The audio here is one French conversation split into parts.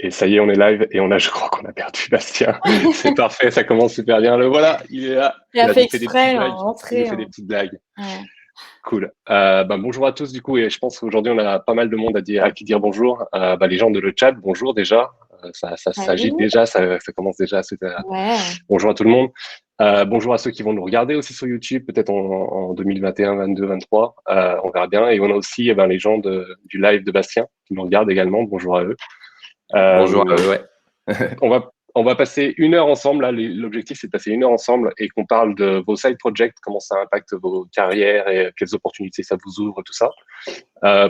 Et ça y est, on est live et je crois qu'on a perdu Bastien. C'est parfait, ça commence super bien. Le voilà, il est là. Il a Il fait nous fait des petites exprès blagues. en Il nous rentrée. fait des petites blagues. Ouais. Cool. Bonjour à tous du coup, et je pense qu'aujourd'hui on a pas mal de monde à qui dire bonjour. Les gens de le chat, bonjour déjà. Ça s'agite Salut. déjà, ça commence déjà à se Ouais. bonjour à tout le monde. Bonjour à ceux qui vont nous regarder aussi sur YouTube, peut-être en 2021, 22, 23. On verra bien. Et on a aussi les gens du live de Bastien qui nous regardent également. Bonjour à eux. Bonjour à Euh, eux, ouais. on va passer 1 heure ensemble. Là, l'objectif, c'est de passer 1 heure ensemble et qu'on parle de vos side projects, comment ça impacte vos carrières et quelles opportunités ça vous ouvre, tout ça.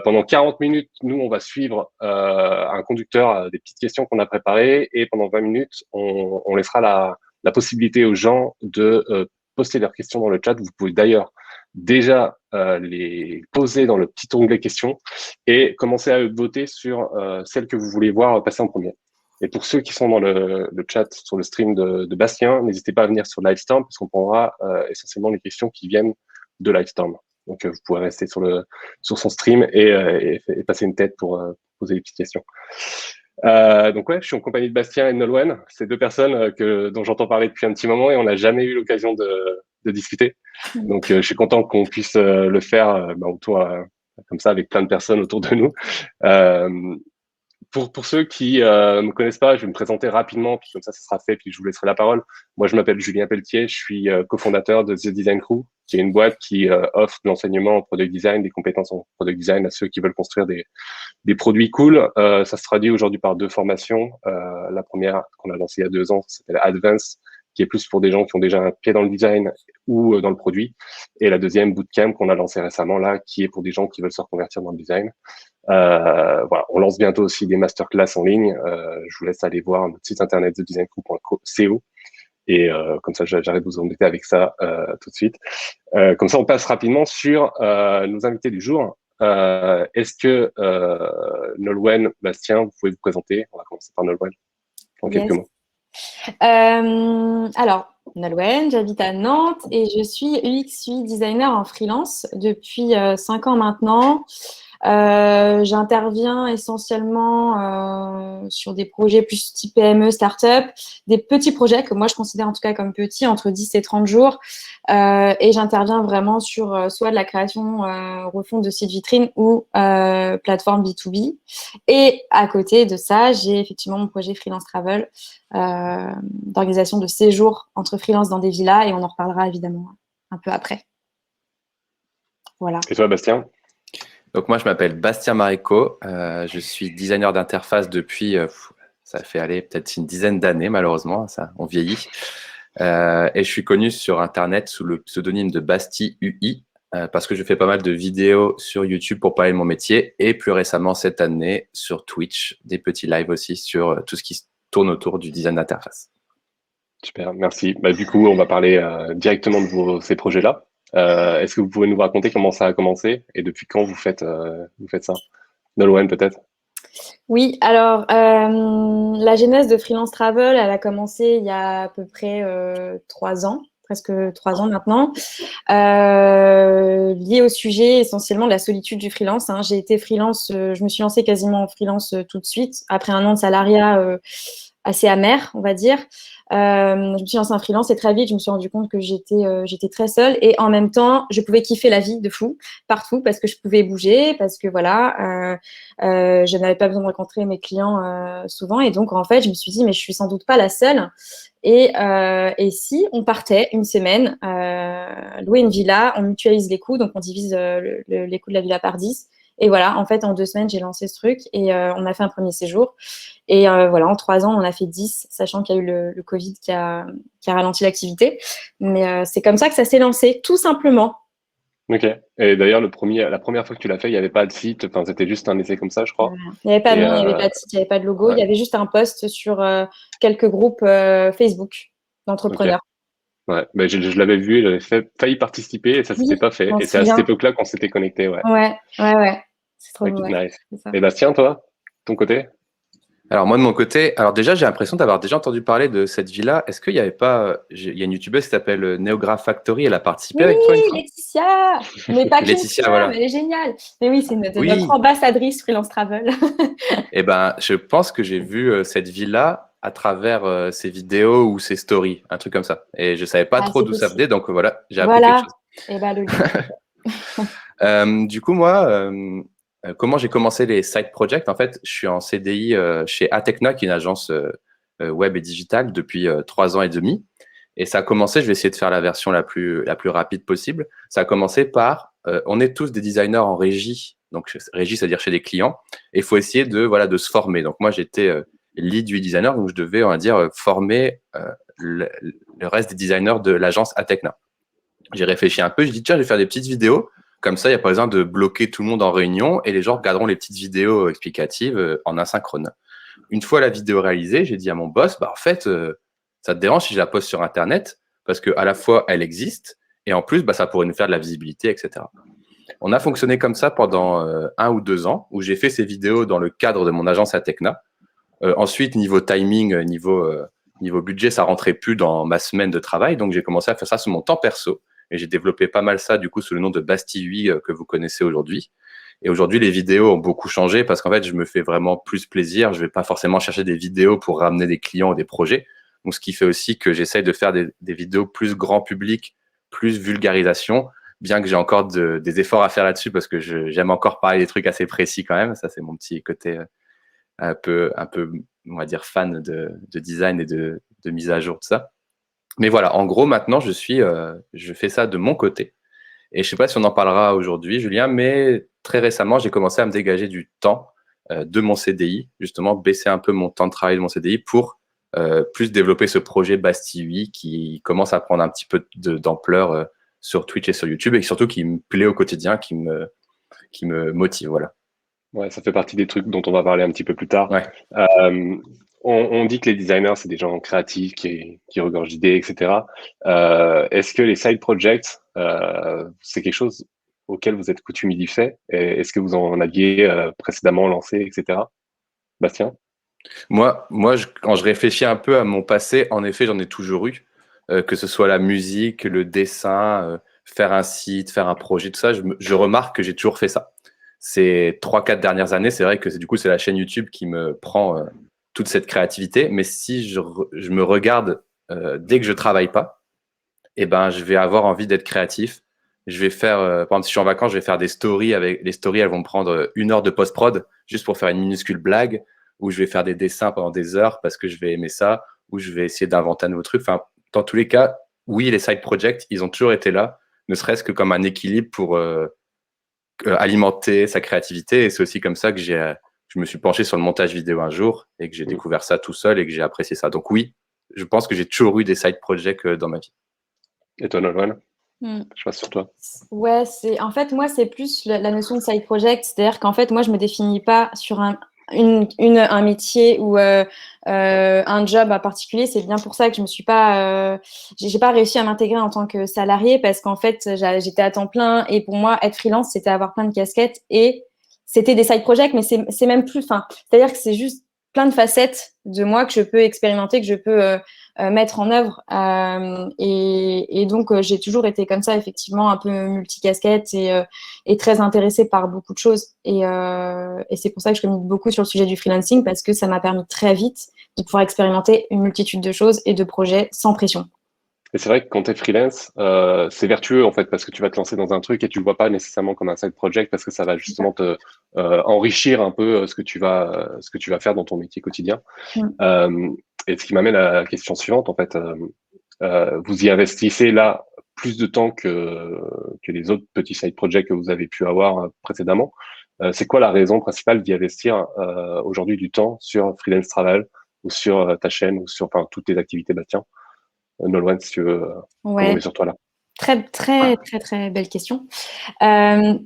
Pendant 40 minutes, nous, on va suivre un conducteur, des petites questions qu'on a préparées, et pendant 20 minutes, on laissera la possibilité aux gens de poster leurs questions dans le chat. Vous pouvez d'ailleurs déjà les poser dans le petit onglet questions et commencer à voter sur celle que vous voulez voir passer en premier. Et pour ceux qui sont dans le chat sur le stream de Bastien, n'hésitez pas à venir sur Livestorm parce qu'on prendra essentiellement les questions qui viennent de Livestorm. Donc vous pourrez rester sur son stream et passer une tête pour poser des petites questions. Donc ouais, je suis en compagnie de Bastien et de Nolwenn. C'est 2 personnes dont j'entends parler depuis un petit moment et on n'a jamais eu l'occasion de discuter. Donc je suis content qu'on puisse le faire autour comme ça avec plein de personnes autour de nous. Pour ceux qui me connaissent pas, je vais me présenter rapidement, puis comme ça sera fait, puis je vous laisserai la parole. Moi, je m'appelle Julien Pelletier, je suis cofondateur de The Design Crew, qui est une boîte qui offre de l'enseignement en product design, des compétences en product design à ceux qui veulent construire des produits cool. Ça se traduit aujourd'hui par 2 formations. La première qu'on a lancée il y a 2 ans, ça s'appelle Advance, qui est plus pour des gens qui ont déjà un pied dans le design ou dans le produit. Et la deuxième, Bootcamp, qu'on a lancé récemment là, qui est pour des gens qui veulent se reconvertir dans le design. On lance bientôt aussi des masterclass en ligne. Je vous laisse aller voir notre site internet thedesigncrew.co et comme ça j'arrête de vous embêter avec ça tout de suite. Comme ça on passe rapidement sur nos invités du jour. Est-ce que Nolwenn, Bastien, vous pouvez vous présenter? On va commencer par Nolwenn en quelques Yes. mots. Alors, Nolwenn, j'habite à Nantes et je suis UX/UI designer en freelance depuis 5 ans maintenant. J'interviens essentiellement sur des projets plus type PME, start-up, des petits projets que moi je considère en tout cas comme petits, entre 10 et 30 jours. Et j'interviens vraiment sur soit de la création, refonte de sites vitrines ou plateforme B2B. Et à côté de ça, j'ai effectivement mon projet Freelance Travel d'organisation de séjours entre freelance dans des villas et on en reparlera évidemment un peu après. Voilà. Et toi, Bastien? Donc moi, je m'appelle Bastien Marico. Je suis designer d'interface depuis, ça fait aller peut-être une dizaine d'années, malheureusement, ça, on vieillit. Et je suis connu sur Internet sous le pseudonyme de Basti UI parce que je fais pas mal de vidéos sur YouTube pour parler de mon métier et plus récemment cette année sur Twitch, des petits lives aussi sur tout ce qui tourne autour du design d'interface. Super, merci. Du coup, on va parler directement de ces projets-là. Est-ce que vous pouvez nous raconter comment ça a commencé et depuis quand vous faites ça? Nolwenn, peut-être? Oui, alors la genèse de Freelance Travel, elle a commencé il y a à peu près 3 ans, presque 3 ans maintenant, lié au sujet essentiellement de la solitude du freelance. J'ai été freelance, je me suis lancée quasiment en freelance tout de suite, après un an de salariat assez amer, on va dire. Je me suis lancée en freelance et très vite, je me suis rendu compte que j'étais très seule et en même temps, je pouvais kiffer la vie de fou partout parce que je pouvais bouger, parce que voilà, je n'avais pas besoin de rencontrer mes clients souvent et donc en fait, je me suis dit mais je suis sans doute pas la seule. Et si on partait une semaine, louer une villa, on mutualise les coûts, donc on divise les coûts de la villa par 10. Et voilà, en fait, en 2 semaines, j'ai lancé ce truc et on a fait un premier séjour. Et voilà, en 3 ans, on a fait 10, sachant qu'il y a eu le Covid qui a ralenti l'activité. Mais c'est comme ça que ça s'est lancé, tout simplement. Ok. Et d'ailleurs, la première fois que tu l'as fait, il n'y avait pas de site. Enfin, c'était juste un essai comme ça, je crois. Il n'y avait pas de Et nom, il n'y avait pas de site, il n'y avait pas de logo. ouais. Il y avait juste un post sur quelques groupes Facebook d'entrepreneurs. Ouais. Je l'avais vu, j'avais failli participer et ça Oui, s'était pas fait. on Et se c'est à cette souvient. époque-là qu'on s'était connecté, ouais. Ouais. C'est trop Ok, ouais, nice. c'est ça. Et Bastien, toi, ton côté? Alors moi de mon côté, alors déjà j'ai l'impression d'avoir déjà entendu parler de cette vie-là. Est-ce qu'il n'y avait pas, il y a une youtubeuse qui s'appelle Neograph Factory, elle a participé Oui, avec toi une fois? Laetitia! Mais pas que Laetitia, Laetitia, mais voilà. elle est géniale. Mais oui, c'est notre Oui, ambassadrice Freelance Travel. eh ben je pense que j'ai vu cette vie-là à travers ses vidéos ou ses stories, un truc comme ça. Et je savais pas Ah, trop c'est d'où ça possible. venait, donc voilà, j'ai appris quelque Voilà. chose. Et bah, le lien. Du coup, moi, comment j'ai commencé les side projects? En fait, je suis en CDI chez Atecna, qui est une agence web et digitale depuis 3 ans et demi. Et ça a commencé, je vais essayer de faire la version la plus rapide possible. Ça a commencé par, on est tous des designers en régie, donc régie, c'est-à-dire chez des clients, et il faut essayer de, voilà, de se former. Donc moi, j'étais lead UI designer, donc je devais, on va dire, former le reste des designers de l'agence Atecna. J'ai réfléchi un peu, je dis tiens, je vais faire des petites vidéos. Comme ça, il n'y a pas besoin de bloquer tout le monde en réunion et les gens regarderont les petites vidéos explicatives en asynchrone. Une fois la vidéo réalisée, j'ai dit à mon boss, bah, en fait, ça te dérange si je la poste sur Internet parce qu'à la fois, elle existe et en plus, bah, ça pourrait nous faire de la visibilité, etc. On a fonctionné comme ça pendant 1 ou 2 ans où j'ai fait ces vidéos dans le cadre de mon agence à Tecna. Ensuite, niveau timing, niveau budget, ça rentrait plus dans ma semaine de travail. Donc, j'ai commencé à faire ça sur mon temps perso. Et j'ai développé pas mal ça, du coup, sous le nom de Bastille 8 que vous connaissez aujourd'hui. Et aujourd'hui, les vidéos ont beaucoup changé parce qu'en fait, je me fais vraiment plus plaisir. Je vais pas forcément chercher des vidéos pour ramener des clients ou des projets. Donc, ce qui fait aussi que j'essaye de faire des vidéos plus grand public, plus vulgarisation, bien que j'ai encore des efforts à faire là-dessus parce que j'aime encore parler des trucs assez précis quand même. Ça, c'est mon petit côté un peu, on va dire, fan de design et de mise à jour, tout ça. Mais voilà, en gros, maintenant, je fais ça de mon côté. Et je sais pas si on en parlera aujourd'hui, Julien, mais très récemment, j'ai commencé à me dégager du temps de mon CDI, justement, baisser un peu mon temps de travail de mon CDI pour plus développer ce projet Bastille 8 qui commence à prendre un petit peu d'ampleur sur Twitch et sur YouTube et surtout qui me plaît au quotidien, qui me motive. Voilà. Ouais, ça fait partie des trucs dont on va parler un petit peu plus tard. Ouais. On dit que les designers, c'est des gens créatifs qui regorgent d'idées, etc. Est-ce que les side projects, c'est quelque chose auquel vous êtes coutumier d'y faire? Est-ce que vous en aviez précédemment lancé, etc. Bastien? Quand je réfléchis un peu à mon passé, en effet, j'en ai toujours eu. Que ce soit la musique, le dessin, faire un site, faire un projet, tout ça, je remarque que j'ai toujours fait ça. Ces 3, 4 dernières années, c'est vrai que du coup, c'est la chaîne YouTube qui me prend toute cette créativité. Mais si je me regarde dès que je travaille pas, eh ben, je vais avoir envie d'être créatif. Je vais faire, par exemple, si je suis en vacances, je vais faire des stories. Avec les stories, elles vont me prendre 1 heure de post-prod juste pour faire une minuscule blague, ou je vais faire des dessins pendant des heures parce que je vais aimer ça, ou je vais essayer d'inventer un nouveau truc. Enfin, dans tous les cas, oui, les side projects, ils ont toujours été là, ne serait-ce que comme un équilibre pour alimenter sa créativité. Et c'est aussi comme ça que je me suis penché sur le montage vidéo un jour et que j'ai découvert ça tout seul et que j'ai apprécié ça. Donc oui, je pense que j'ai toujours eu des side projects dans ma vie. Et toi, Nolwenn? Mm. Je passe sur toi. Ouais, en fait, moi, c'est plus la notion de side project. C'est-à-dire qu'en fait, moi, je me définis pas sur un métier ou un job en particulier. C'est bien pour ça que je me suis pas, j'ai pas réussi à m'intégrer en tant que salarié parce qu'en fait, j'étais à temps plein et pour moi, être freelance, c'était avoir plein de casquettes et c'était des side projects, mais c'est même plus, enfin, c'est-à-dire que c'est juste plein de facettes de moi que je peux expérimenter, que je peux mettre en œuvre. Et donc, j'ai toujours été comme ça, effectivement, un peu multicasquette et très intéressée par beaucoup de choses. Et c'est pour ça que je communique beaucoup sur le sujet du freelancing parce que ça m'a permis très vite de pouvoir expérimenter une multitude de choses et de projets sans pression. Et c'est vrai que quand tu es freelance, c'est vertueux en fait parce que tu vas te lancer dans un truc et tu le vois pas nécessairement comme un side project parce que ça va justement te enrichir un peu ce que tu vas faire dans ton métier quotidien. Mm. Et ce qui m'amène à la question suivante en fait. Vous y investissez là plus de temps que les autres petits side projects que vous avez pu avoir précédemment. C'est quoi la raison principale d'y investir aujourd'hui du temps sur Freelance Travel ou sur ta chaîne ou sur enfin, toutes tes activités, Bastien? Nolwenn, si tu veux, comme on Ouais. est sur toi là. Très, très, très, très belle question.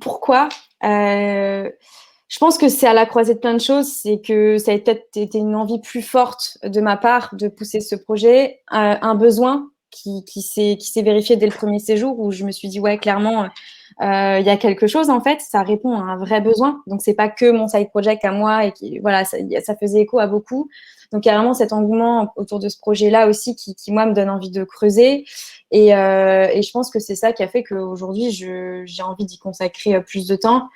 Pourquoi je pense que c'est à la croisée de plein de choses. C'est que ça a peut-être été une envie plus forte de ma part de pousser ce projet, un besoin qui s'est vérifié dès le premier séjour où je me suis dit, ouais, clairement, il y a quelque chose, en fait, ça répond à un vrai besoin. Donc, c'est pas que mon side project à moi et voilà, ça faisait écho à beaucoup. Donc, il y a vraiment cet engouement autour de ce projet-là aussi qui, moi, me donne envie de creuser. Et je pense que c'est ça qui a fait qu'aujourd'hui, j'ai envie d'y consacrer plus de temps.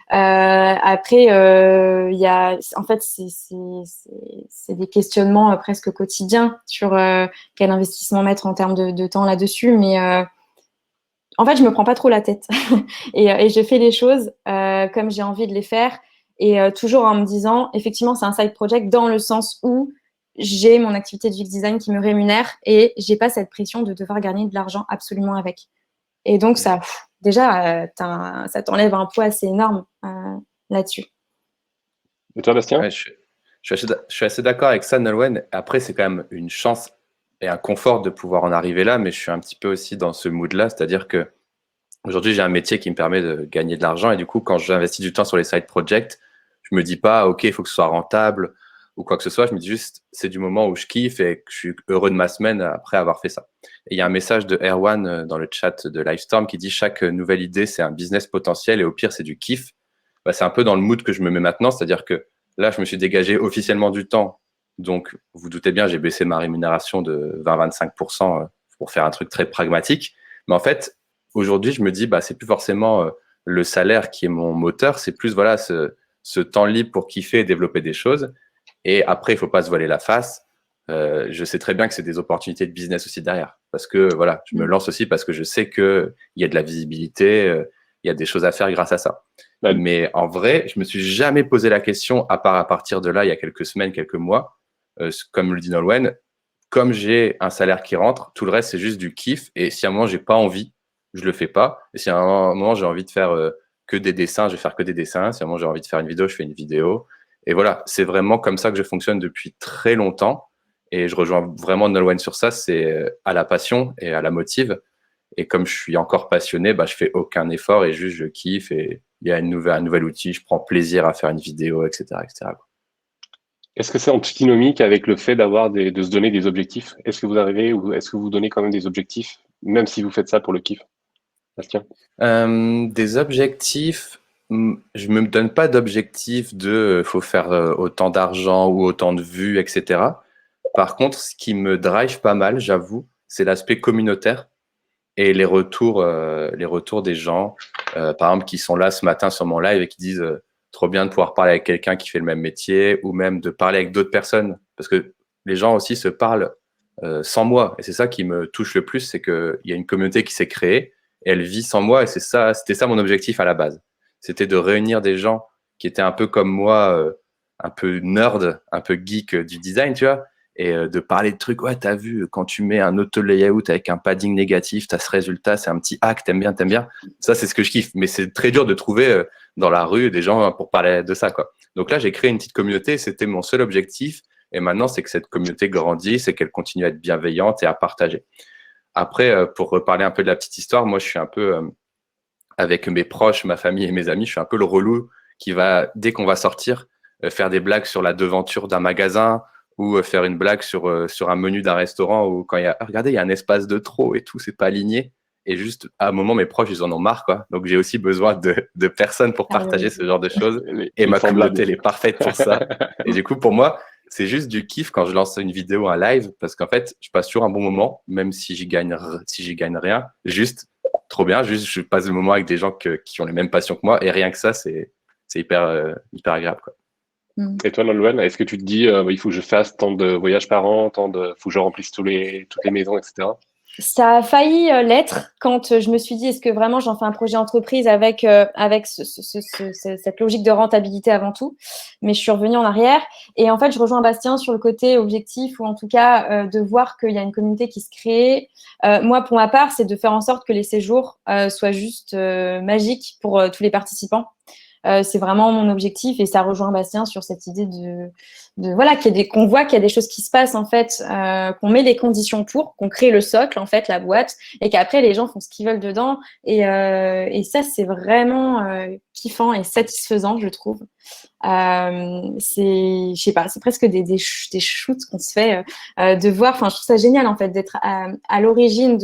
Après, il y a, en fait, c'est des questionnements presque quotidiens sur quel investissement mettre en termes de temps là-dessus. Mais en fait, je me prends pas trop la tête et je fais les choses comme j'ai envie de les faire et toujours en me disant, effectivement, c'est un side project dans le sens où j'ai mon activité de UX design qui me rémunère et j'ai pas cette pression de devoir gagner de l'argent absolument avec. Et donc, ça, déjà, ça t'enlève un poids assez énorme là-dessus. Et toi, Bastien? Ouais, je suis assez d'accord avec ça, Nolwenn. Après, c'est quand même une chance et un confort de pouvoir en arriver là, mais je suis un petit peu aussi dans ce mood-là, c'est-à-dire que aujourd'hui, j'ai un métier qui me permet de gagner de l'argent et du coup, quand j'investis du temps sur les side projects, je me dis pas, OK, il faut que ce soit rentable ou quoi que ce soit. Je me dis juste, c'est du moment où je kiffe et que je suis heureux de ma semaine après avoir fait ça. Et il y a un message de Erwan dans le chat de Livestorm qui dit chaque nouvelle idée, c'est un business potentiel et au pire, c'est du kiff. Bah, c'est un peu dans le mood que je me mets maintenant, c'est-à-dire que là, je me suis dégagé officiellement du temps. Donc, vous doutez bien, j'ai baissé ma rémunération de 20-25% pour faire un truc très pragmatique. Mais en fait, aujourd'hui, je me dis, bah, c'est plus forcément le salaire qui est mon moteur, c'est plus voilà ce temps libre pour kiffer et développer des choses. Et après, il faut pas se voiler la face. Je sais très bien que c'est des opportunités de business aussi derrière, parce que voilà, je me lance aussi parce que je sais que il y a de la visibilité, il y a des choses à faire grâce à ça. Ouais. Mais en vrai, je me suis jamais posé la question, à part à partir de là, il y a quelques semaines, quelques mois, comme le dit Nolwenn, comme j'ai un salaire qui rentre, tout le reste c'est juste du kiff. Et si à un moment j'ai pas envie, je le fais pas. Et si à un moment j'ai envie de faire que des dessins, je vais faire que des dessins. Si à un moment j'ai envie de faire une vidéo, je fais une vidéo. Et voilà, c'est vraiment comme ça que je fonctionne depuis très longtemps. Et je rejoins vraiment Nolwenn sur ça, c'est à la passion et à la motive. Et comme je suis encore passionné, bah, je fais aucun effort et juste je kiffe. Et il y a un nouvel outil, je prends plaisir à faire une vidéo, etc., etc. Est-ce que c'est antinomique avec le fait de se donner des objectifs? Est-ce que vous arrivez ou est-ce que vous donnez quand même des objectifs, même si vous faites ça pour le kiff? Bastien? Des objectifs, je me donne pas d'objectifs de faut faire autant d'argent ou autant de vues, etc. Par contre, ce qui me drive pas mal, j'avoue, c'est l'aspect communautaire et les retours des gens, par exemple, qui sont là ce matin sur mon live et qui disent trop bien de pouvoir parler avec quelqu'un qui fait le même métier ou même de parler avec d'autres personnes parce que les gens aussi se parlent sans moi et c'est ça qui me touche le plus, c'est qu'il y a une communauté qui s'est créée et elle vit sans moi et c'était ça mon objectif à la base. C'était de réunir des gens qui étaient un peu comme moi, un peu nerd, un peu geek du design, tu vois, et de parler de trucs. Ouais, t'as vu, quand tu mets un auto-layout avec un padding négatif, t'as ce résultat, c'est un petit hack, t'aimes bien, t'aimes bien. Ça, c'est ce que je kiffe. Mais c'est très dur de trouver dans la rue des gens pour parler de ça, quoi. Donc là, j'ai créé une petite communauté, c'était mon seul objectif. Et maintenant, c'est que cette communauté grandisse et qu'elle continue à être bienveillante et à partager. Après, pour reparler un peu de la petite histoire, moi, je suis un peu, avec mes proches, ma famille et mes amis, je suis un peu le relou qui va, dès qu'on va sortir, faire des blagues sur la devanture d'un magasin ou faire une blague sur un menu d'un restaurant où quand il y a, regardez, il y a un espace de trop et tout, c'est pas aligné. Et juste, à un moment, mes proches, ils en ont marre, quoi. Donc, j'ai aussi besoin de personnes pour partager ce genre de choses. Et ma communauté, elle est parfaite pour ça. Et du coup, pour moi, c'est juste du kiff quand je lance une vidéo, un live, parce qu'en fait, je passe toujours un bon moment, même si j'y gagne rien. Juste, trop bien. Juste, je passe le moment avec des gens qui ont les mêmes passions que moi. Et rien que ça, c'est hyper agréable, quoi. Et toi, Nolwenn, est-ce que tu te dis, il faut que je fasse tant de voyages par an, faut que je remplisse toutes les maisons, etc. Ça a failli l'être quand je me suis dit, est-ce que vraiment j'en fais un projet entreprise avec cette logique de rentabilité avant tout. Mais je suis revenue en arrière. Et en fait, je rejoins Bastien sur le côté objectif ou en tout cas de voir qu'il y a une communauté qui se crée. Moi, pour ma part, c'est de faire en sorte que les séjours soient juste magiques pour tous les participants. C'est vraiment mon objectif et ça rejoint Bastien sur cette idée de voilà qu'on voit qu'il y a des choses qui se passent en fait, qu'on met les conditions pour, qu'on crée le socle en fait, la boîte, et qu'après les gens font ce qu'ils veulent dedans et ça c'est vraiment kiffant et satisfaisant je trouve. Je sais pas, c'est presque des shoots qu'on se fait de voir. Enfin, je trouve ça génial en fait d'être à l'origine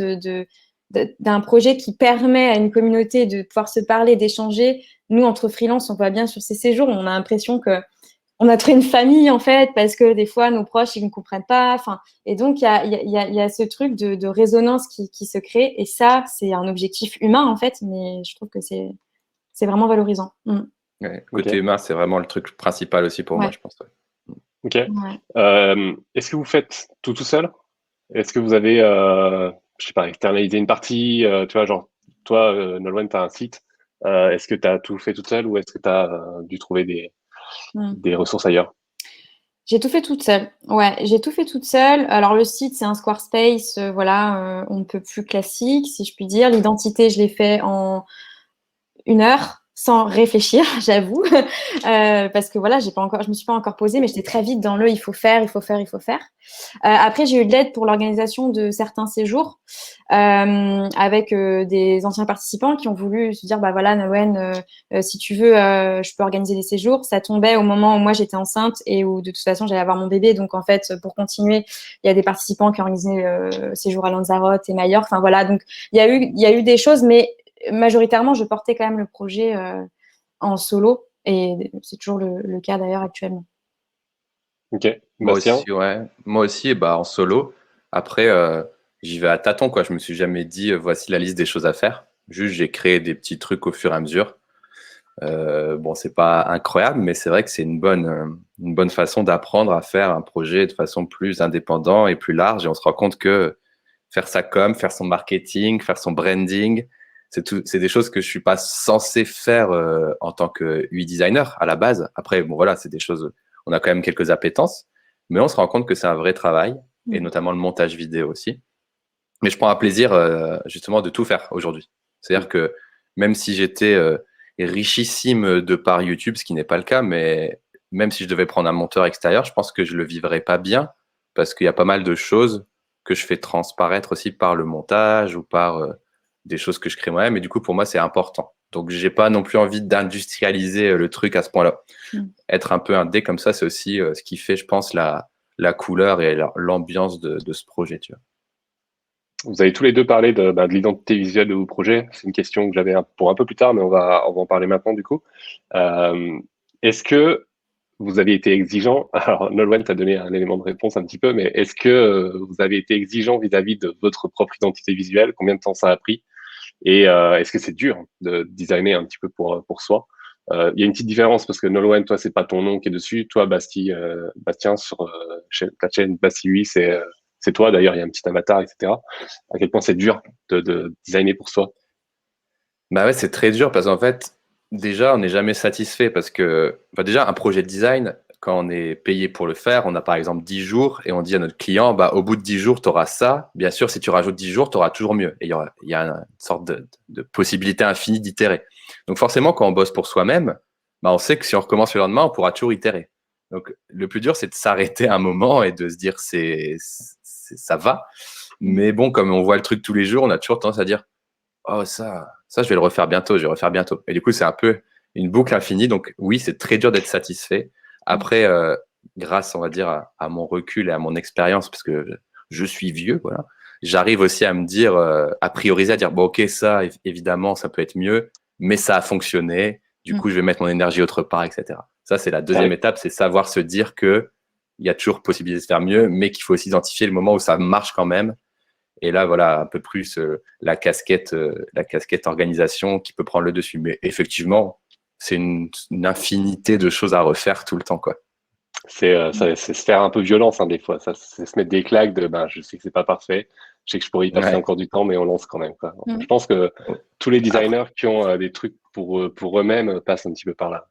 d'un projet qui permet à une communauté de pouvoir se parler, d'échanger. Nous, entre freelance, on voit bien sur ces séjours, on a l'impression qu'on a trouvé une famille, en fait, parce que des fois, nos proches, ils ne comprennent pas. Enfin, et donc, il y a ce truc de résonance qui se crée. Et ça, c'est un objectif humain, en fait, mais je trouve que c'est vraiment valorisant. Ouais, côté humain, c'est vraiment le truc principal aussi pour moi, je pense. Ouais. Ok. Est-ce que vous faites tout seul? Est-ce que vous avez, je sais pas, externalisé une partie, tu vois, genre, toi, Nolwenn, tu as un site. Est-ce que tu as tout fait toute seule ou est-ce que tu as dû trouver des ressources ailleurs? J'ai tout fait toute seule. Ouais, j'ai tout fait toute seule. Alors, le site, c'est un Squarespace, voilà, on ne peut plus classique, si je puis dire. L'identité, je l'ai fait en 1 heure, sans réfléchir, j'avoue. Parce que voilà, je me suis pas encore posée, mais j'étais très vite dans il faut faire. Après, j'ai eu de l'aide pour l'organisation de certains séjours avec des anciens participants qui ont voulu se dire, bah voilà, Nolwenn, si tu veux, je peux organiser des séjours. Ça tombait au moment où moi j'étais enceinte et où de toute façon j'allais avoir mon bébé. Donc en fait, pour continuer, il y a des participants qui ont organisé séjours à Lanzarote et Majorque. Enfin voilà, donc il y a eu des choses, mais majoritairement, je portais quand même le projet en solo et c'est toujours le cas d'ailleurs actuellement. Ok. Bastien? Moi aussi, bah, en solo. Après, j'y vais à tâtons, quoi. Je me suis jamais dit, voici la liste des choses à faire. Juste, j'ai créé des petits trucs au fur et à mesure. Bon, c'est pas incroyable, mais c'est vrai que c'est une bonne façon d'apprendre à faire un projet de façon plus indépendante et plus large. Et on se rend compte que faire sa com, faire son marketing, faire son branding, c'est des choses que je suis pas censé faire en tant que UI designer à la base. Après, bon voilà, c'est des choses, on a quand même quelques appétences, mais on se rend compte que c'est un vrai travail, et notamment le montage vidéo aussi. Mais je prends un plaisir justement de tout faire aujourd'hui. C'est-à-dire que même si j'étais richissime de par YouTube, ce qui n'est pas le cas, mais même si je devais prendre un monteur extérieur, je pense que je le vivrais pas bien parce qu'il y a pas mal de choses que je fais transparaître aussi par le montage ou par des choses que je crée moi-même. Et du coup, pour moi, c'est important. Donc, j'ai pas non plus envie d'industrialiser le truc à ce point-là. Être un peu indé comme ça, c'est aussi ce qui fait, je pense, la couleur et l'ambiance de ce projet, tu vois. Vous avez tous les deux parlé de l'identité visuelle de vos projets. C'est une question que j'avais pour un peu plus tard, mais on va en parler maintenant du coup. Est-ce que vous avez été exigeant? Alors, Nolwenn t'a donné un élément de réponse un petit peu, mais est-ce que vous avez été exigeant vis-à-vis de votre propre identité visuelle? Combien de temps ça a pris? Et est-ce que c'est dur de designer un petit peu pour soi? Il y a une petite différence parce que Nolwenn, toi, c'est pas ton nom qui est dessus. Toi, Bastien, sur ta chaîne Basti UI, c'est toi. D'ailleurs, il y a un petit avatar, etc. À quel point c'est dur de designer pour soi? Bah ouais, c'est très dur parce qu'en fait, déjà, on n'est jamais satisfait parce que, bah déjà, un projet de design, quand on est payé pour le faire, on a par exemple 10 jours et on dit à notre client, bah, au bout de 10 jours, tu auras ça. Bien sûr, si tu rajoutes 10 jours, tu auras toujours mieux. Et il y a une sorte de possibilité infinie d'itérer. Donc forcément, quand on bosse pour soi-même, bah, on sait que si on recommence le lendemain, on pourra toujours itérer. Donc le plus dur, c'est de s'arrêter un moment et de se dire, ça va. Mais bon, comme on voit le truc tous les jours, on a toujours tendance à dire, oh, ça, je vais le refaire bientôt, je vais le refaire bientôt. Et du coup, c'est un peu une boucle infinie. Donc, oui, c'est très dur d'être satisfait. Après, grâce, on va dire, à mon recul et à mon expérience, parce que je suis vieux, voilà, j'arrive aussi à me dire, à prioriser, à dire, bon, ok, ça, évidemment, ça peut être mieux, mais ça a fonctionné. Du coup, je vais mettre mon énergie autre part, etc. Ça, c'est la deuxième étape, c'est savoir se dire que il y a toujours possibilité de faire mieux, mais qu'il faut aussi identifier le moment où ça marche quand même. Et là, voilà, un peu plus la casquette organisation qui peut prendre le dessus. Mais effectivement, c'est une infinité de choses à refaire tout le temps, quoi. C'est se faire un peu violence, hein, des fois. Ça, c'est se mettre des claques de, je sais que c'est pas parfait. Je sais que je pourrais y passer encore du temps, mais on lance quand même, quoi. Je pense que tous les designers qui ont des trucs pour eux-mêmes passent un petit peu par là.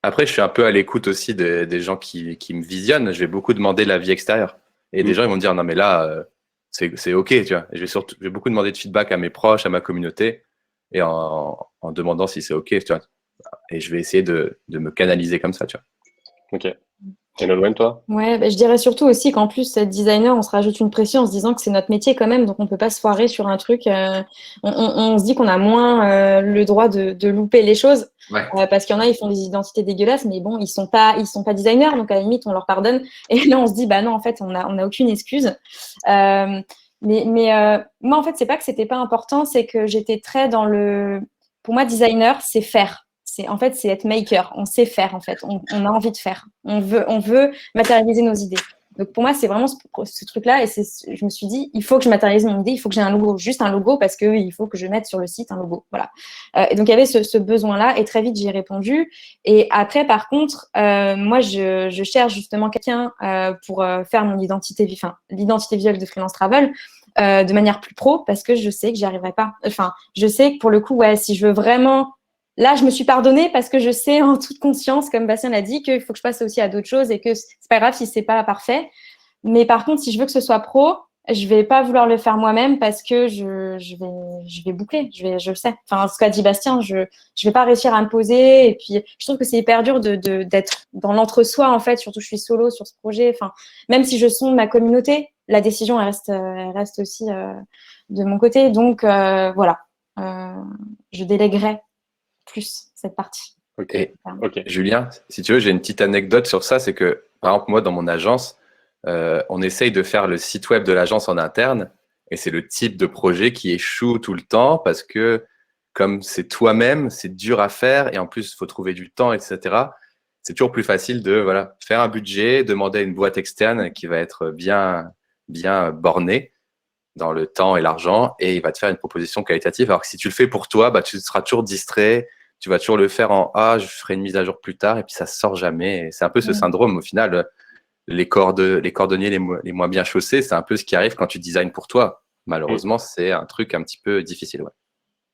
Après, je suis un peu à l'écoute aussi des gens qui me visionnent. Je vais beaucoup demander l'avis extérieur. Et des gens, ils vont me dire, non, mais là, c'est OK, tu vois. Et je vais beaucoup demander de feedback à mes proches, à ma communauté, et en demandant si c'est OK, tu vois. Et je vais essayer de me canaliser comme ça, tu vois. Ok. Et Nolwenn, toi? Ouais, je dirais surtout aussi qu'en plus, être designer, on se rajoute une pression en se disant que c'est notre métier quand même, donc on peut pas se foirer sur un truc. On se dit qu'on a moins le droit de louper les choses, parce qu'il y en a, ils font des identités dégueulasses, mais bon, ils sont pas designers, donc à la limite, on leur pardonne. Et là, on se dit, bah non, en fait, on a aucune excuse. Moi, en fait, c'est pas que c'était pas important, c'est que j'étais très dans le. Pour moi, designer, c'est faire. En fait, c'est être maker. On sait faire, en fait. On a envie de faire. On veut matérialiser nos idées. Donc, pour moi, c'est vraiment ce truc-là. Et je me suis dit, il faut que je matérialise mon idée. Il faut que j'ai un logo, juste un logo, parce qu'il faut que je mette sur le site un logo. Voilà. Et donc, il y avait ce besoin-là. Et très vite, j'y ai répondu. Et après, par contre, moi, je cherche justement quelqu'un pour faire mon identité, l'identité visuelle de Freelance Travel. De manière plus pro, parce que je sais que j'y arriverai pas. Enfin, je sais que pour le coup, ouais, si je veux vraiment. Là, je me suis pardonnée parce que je sais en toute conscience, comme Bastien l'a dit, qu'il faut que je passe aussi à d'autres choses et que c'est pas grave si c'est pas parfait. Mais par contre, si je veux que ce soit pro, je vais pas vouloir le faire moi-même parce que je vais boucler. Je le sais. Enfin, ce qu'a dit Bastien, je vais pas réussir à me poser. Et puis, je trouve que c'est hyper dur d'être dans l'entre-soi, en fait. Surtout, je suis solo sur ce projet. Enfin, même si je sonde ma communauté, la décision, elle reste aussi de mon côté. Donc, voilà. Je déléguerai plus cette partie. Et Julien, si tu veux, j'ai une petite anecdote sur ça. C'est que, par exemple, moi, dans mon agence, on essaye de faire le site web de l'agence en interne. Et c'est le type de projet qui échoue tout le temps parce que, comme c'est toi-même, c'est dur à faire. Et en plus, il faut trouver du temps, etc. C'est toujours plus facile de faire un budget, demander à une boîte externe qui va être bien bornée dans le temps et l'argent, et il va te faire une proposition qualitative. Alors que si tu le fais pour toi, tu seras toujours distrait, tu vas toujours le faire en « Ah, je ferai une mise à jour plus tard », et puis ça sort jamais. Et c'est un peu ce syndrome, au final, les cordonniers les moins bien chaussés, c'est un peu ce qui arrive quand tu designes pour toi. Malheureusement, c'est un truc un petit peu difficile.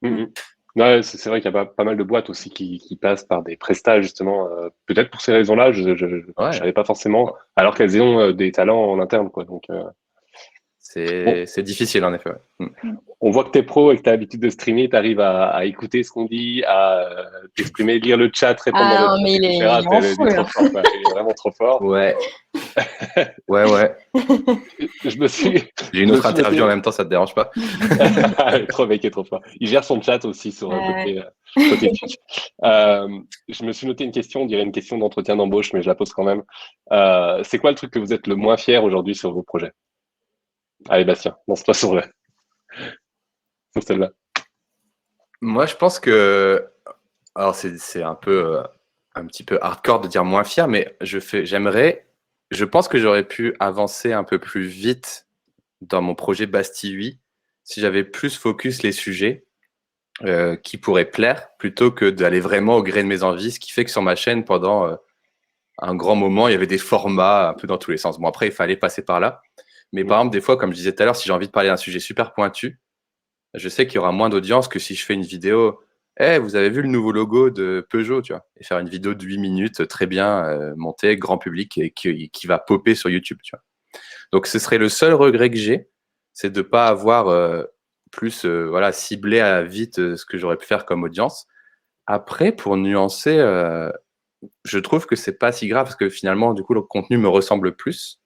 Ouais. Ouais, c'est vrai qu'il y a pas mal de boîtes aussi qui passent par des prestats, justement. Peut-être pour ces raisons-là, je savais pas forcément, alors qu'elles ont des talents en interne, quoi. Donc, c'est difficile, en effet. Ouais. On voit que tu es pro et que tu as l'habitude de streamer, tu arrives à écouter ce qu'on dit, à t'exprimer, lire le chat, répondre dans le chat, mais etc. il est trop fort, quoi. Il est vraiment trop fort. Ouais. Ouais. J'ai une autre interview en même temps, ça te dérange pas? Trop mec est trop fort. Il gère son chat aussi sur côté Twitch. Je me suis noté une question, on dirait une question d'entretien d'embauche, mais je la pose quand même. C'est quoi le truc que vous êtes le moins fier aujourd'hui sur vos projets? Allez, Bastien, lance-toi sur celle-là. Moi, je pense que, alors c'est un petit peu hardcore de dire moins fier, mais je pense que j'aurais pu avancer un peu plus vite dans mon projet Bastille 8 si j'avais plus focus les sujets qui pourraient plaire plutôt que d'aller vraiment au gré de mes envies, ce qui fait que sur ma chaîne, pendant un grand moment, il y avait des formats un peu dans tous les sens. Bon, après, il fallait passer par là. Mais par exemple, des fois, comme je disais tout à l'heure, si j'ai envie de parler d'un sujet super pointu, je sais qu'il y aura moins d'audience que si je fais une vidéo. Vous avez vu le nouveau logo de Peugeot, tu vois, et faire une vidéo de 8 minutes très bien montée, grand public, et qui va popper sur YouTube, tu vois. Donc, ce serait le seul regret que j'ai, c'est de ne pas avoir plus ciblé à vite ce que j'aurais pu faire comme audience. Après, pour nuancer, je trouve que c'est pas si grave parce que finalement, du coup, le contenu me ressemble plus.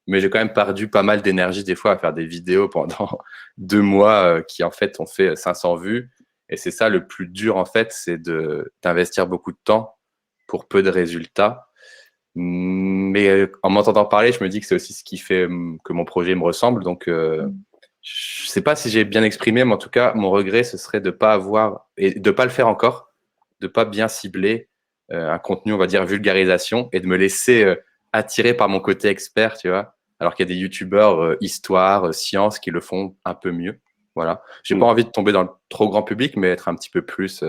Mais j'ai quand même perdu pas mal d'énergie des fois à faire des vidéos pendant 2 mois qui en fait ont fait 500 vues. Et c'est ça le plus dur en fait, c'est d'investir beaucoup de temps pour peu de résultats. Mais en m'entendant parler, je me dis que c'est aussi ce qui fait que mon projet me ressemble. Donc, je sais pas si j'ai bien exprimé, mais en tout cas, mon regret, ce serait de pas avoir et de pas le faire encore, de pas bien cibler un contenu, on va dire vulgarisation, et de me laisser attirer par mon côté expert, tu vois. Alors qu'il y a des youtubeurs histoire, science qui le font un peu mieux. Voilà. J'ai pas envie de tomber dans le trop grand public, mais être un peu plus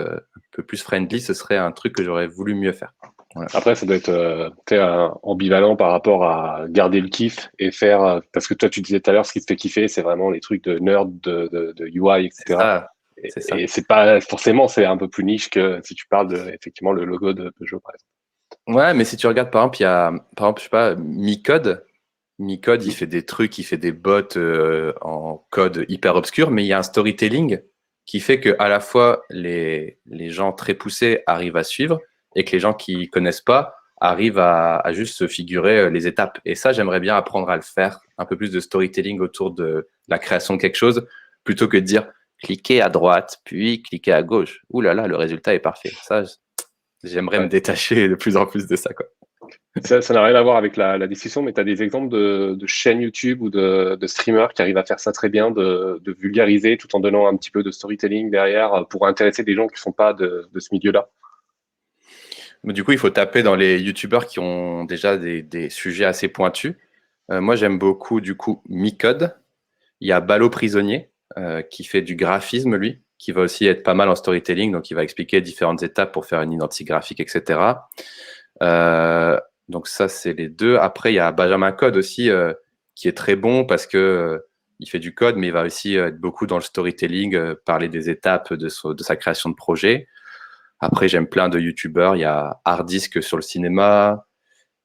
friendly, ce serait un truc que j'aurais voulu mieux faire. Voilà. Après, ça doit être ambivalent par rapport à garder le kiff et faire. Parce que toi, tu disais tout à l'heure, ce qui te fait kiffer, c'est vraiment les trucs de nerd, de UI, etc. Et c'est pas forcément, c'est un peu plus niche que si tu parles de effectivement le logo de Peugeot, par exemple. Ouais, mais si tu regardes, par exemple, il y a, je sais pas, Micode, il fait des trucs, il fait des bots en code hyper obscur, mais il y a un storytelling qui fait que à la fois les gens très poussés arrivent à suivre et que les gens qui connaissent pas arrivent à juste se figurer les étapes. Et ça, j'aimerais bien apprendre à le faire, un peu plus de storytelling autour de la création de quelque chose, plutôt que de dire cliquez à droite, puis cliquez à gauche. Ouh là là, le résultat est parfait. Ça, j'aimerais me détacher de plus en plus de ça, quoi. Ça n'a rien à voir avec la discussion, mais tu as des exemples de chaînes YouTube ou de streamers qui arrivent à faire ça très bien, de vulgariser tout en donnant un petit peu de storytelling derrière pour intéresser des gens qui ne sont pas de ce milieu-là. Mais du coup, il faut taper dans les YouTubeurs qui ont déjà des sujets assez pointus. Moi, j'aime beaucoup, du coup, Micode. Il y a Ballot Prisonnier, qui fait du graphisme, lui, qui va aussi être pas mal en storytelling. Donc, il va expliquer différentes étapes pour faire une identité graphique, etc. Donc, ça, c'est les deux. Après, il y a Benjamin Code aussi, qui est très bon parce que il fait du code, mais il va aussi être beaucoup dans le storytelling, parler des étapes de sa création de projet. Après, j'aime plein de YouTubeurs. Il y a Hardisk sur le cinéma.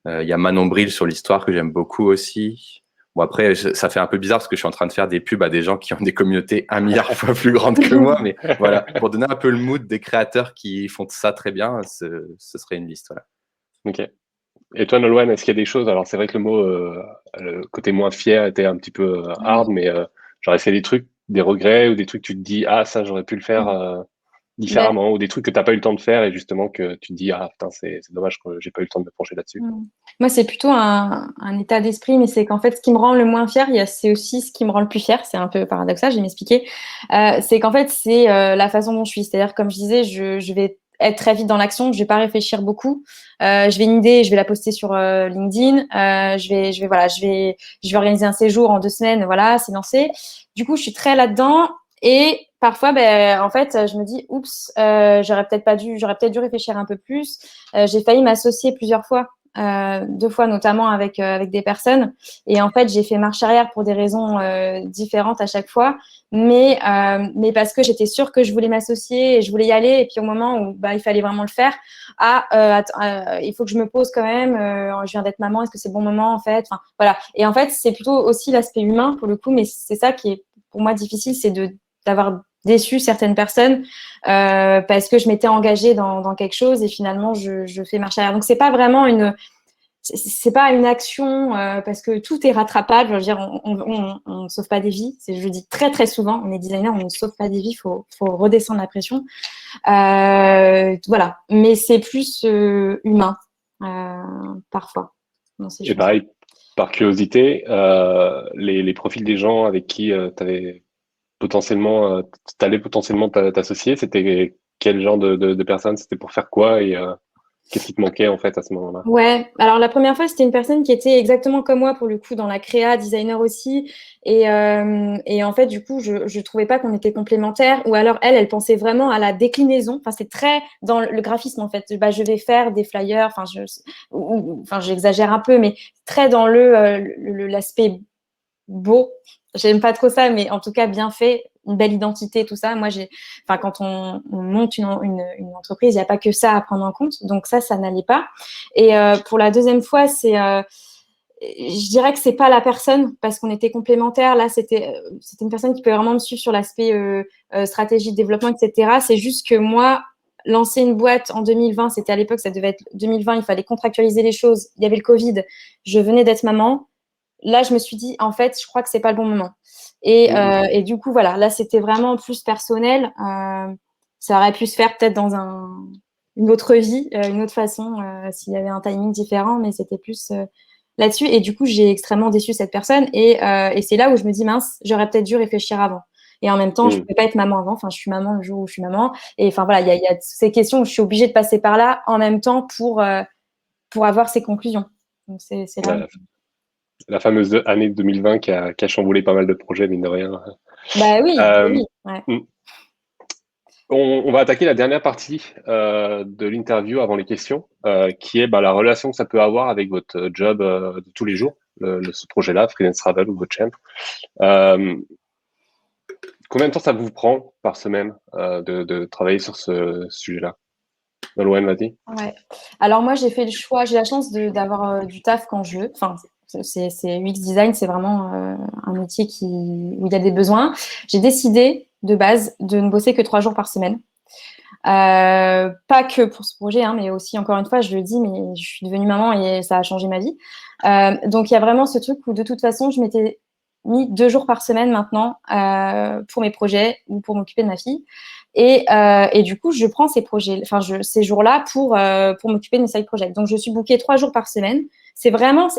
Il y a Manon Bril sur l'histoire que j'aime beaucoup aussi. Bon, après, ça fait un peu bizarre parce que je suis en train de faire des pubs à des gens qui ont des communautés 1 milliard fois plus grandes que moi. Mais voilà, pour donner un peu le mood des créateurs qui font ça très bien, ce serait une liste. Voilà. Ok. Et toi, Nolwenn, est-ce qu'il y a des choses? Alors, c'est vrai que le mot le côté moins fier était un petit peu hard, mais genre, est-ce qu'il y a des trucs, des regrets ou des trucs que tu te dis, ah, ça, j'aurais pu le faire différemment, ou des trucs que tu n'as pas eu le temps de faire et justement que tu te dis, ah, putain, c'est dommage que j'ai pas eu le temps de me pencher là-dessus. Moi, c'est plutôt un état d'esprit, mais c'est qu'en fait, ce qui me rend le moins fier, c'est aussi ce qui me rend le plus fier. C'est un peu paradoxal, je vais m'expliquer. C'est qu'en fait, c'est la façon dont je suis. C'est-à-dire, comme je disais, je vais être très vite dans l'action, je vais pas réfléchir beaucoup. Je vais une idée, je vais la poster sur LinkedIn. Je vais organiser un séjour en 2 semaines. Voilà, c'est lancé. Du coup, je suis très là-dedans. Et parfois, en fait, je me dis, oups, j'aurais peut-être dû réfléchir un peu plus. J'ai failli m'associer plusieurs fois. 2 fois notamment avec des personnes, et en fait j'ai fait marche arrière pour des raisons différentes à chaque fois, mais parce que j'étais sûre que je voulais m'associer et je voulais y aller, et puis au moment où il fallait vraiment le faire, il faut que je me pose quand même, je viens d'être maman, est-ce que c'est le bon moment en fait, enfin voilà. Et en fait c'est plutôt aussi l'aspect humain pour le coup, mais c'est ça qui est pour moi difficile, c'est d'avoir déçu certaines personnes parce que je m'étais engagée dans quelque chose et finalement je fais marche arrière. Donc c'est pas vraiment c'est pas une action parce que tout est rattrapable. Je veux dire, on ne sauve pas des vies. Je le dis très très souvent. On est designer, on ne sauve pas des vies. Faut redescendre la pression. Voilà. Mais c'est plus humain parfois. Et pareil, par curiosité, les profils des gens avec qui t'allais potentiellement t'associer, c'était quel genre de personnes? C'était pour faire quoi et qu'est-ce qui te manquait en fait à ce moment-là? Ouais, alors la première fois, c'était une personne qui était exactement comme moi pour le coup dans la créa, designer aussi. Et en fait, du coup, je trouvais pas qu'on était complémentaires. Ou alors elle pensait vraiment à la déclinaison. Enfin, c'est très dans le graphisme en fait. Je vais faire des flyers. Enfin, j'exagère un peu, mais très dans l'aspect beau. J'aime pas trop ça, mais en tout cas bien fait, une belle identité, tout ça. Moi, quand on monte une entreprise, il n'y a pas que ça à prendre en compte. Donc ça n'allait pas. Et pour la deuxième fois, je dirais que c'est pas la personne parce qu'on était complémentaires. Là, c'était une personne qui peut vraiment me suivre sur l'aspect stratégie de développement, etc. C'est juste que moi, lancer une boîte en 2020, c'était à l'époque, ça devait être 2020, il fallait contractualiser les choses. Il y avait le Covid. Je venais d'être maman. Là, je me suis dit, en fait, je crois que c'est pas le bon moment. Et du coup, voilà, là, c'était vraiment plus personnel. Ça aurait pu se faire peut-être dans une autre vie, une autre façon, s'il y avait un timing différent, mais c'était plus là-dessus. Et du coup, j'ai extrêmement déçu cette personne. Et c'est là où je me dis, mince, j'aurais peut-être dû réfléchir avant. Et en même temps, je ne pouvais pas être maman avant. Enfin, je suis maman le jour où je suis maman. Et enfin, voilà, il y a ces questions où je suis obligée de passer par là en même temps pour avoir ces conclusions. Donc, c'est là. La fameuse année 2020 qui a chamboulé pas mal de projets, mine de rien. Bah oui, oui. Ouais. On va attaquer la dernière partie de l'interview avant les questions, qui est la relation que ça peut avoir avec votre job de tous les jours, ce projet-là, Freelance Travel ou votre chaîne. Combien de temps ça vous prend par semaine de travailler sur ce sujet-là? Nolwenn, vas-y. Ouais. Alors moi, j'ai fait le choix, j'ai la chance d'avoir du taf quand je veux. Enfin, c'est UX design, c'est vraiment un métier où il y a des besoins. J'ai décidé de base de ne bosser que 3 jours par semaine. Pas que pour ce projet, hein, mais aussi, encore une fois, je le dis, mais je suis devenue maman et ça a changé ma vie. Donc, il y a vraiment ce truc où, de toute façon, je m'étais mis 2 jours par semaine maintenant pour mes projets ou pour m'occuper de ma fille. Et du coup, je prends ces jours-là pour m'occuper de mes side projects. Donc, je suis bookée 3 jours par semaine. C'est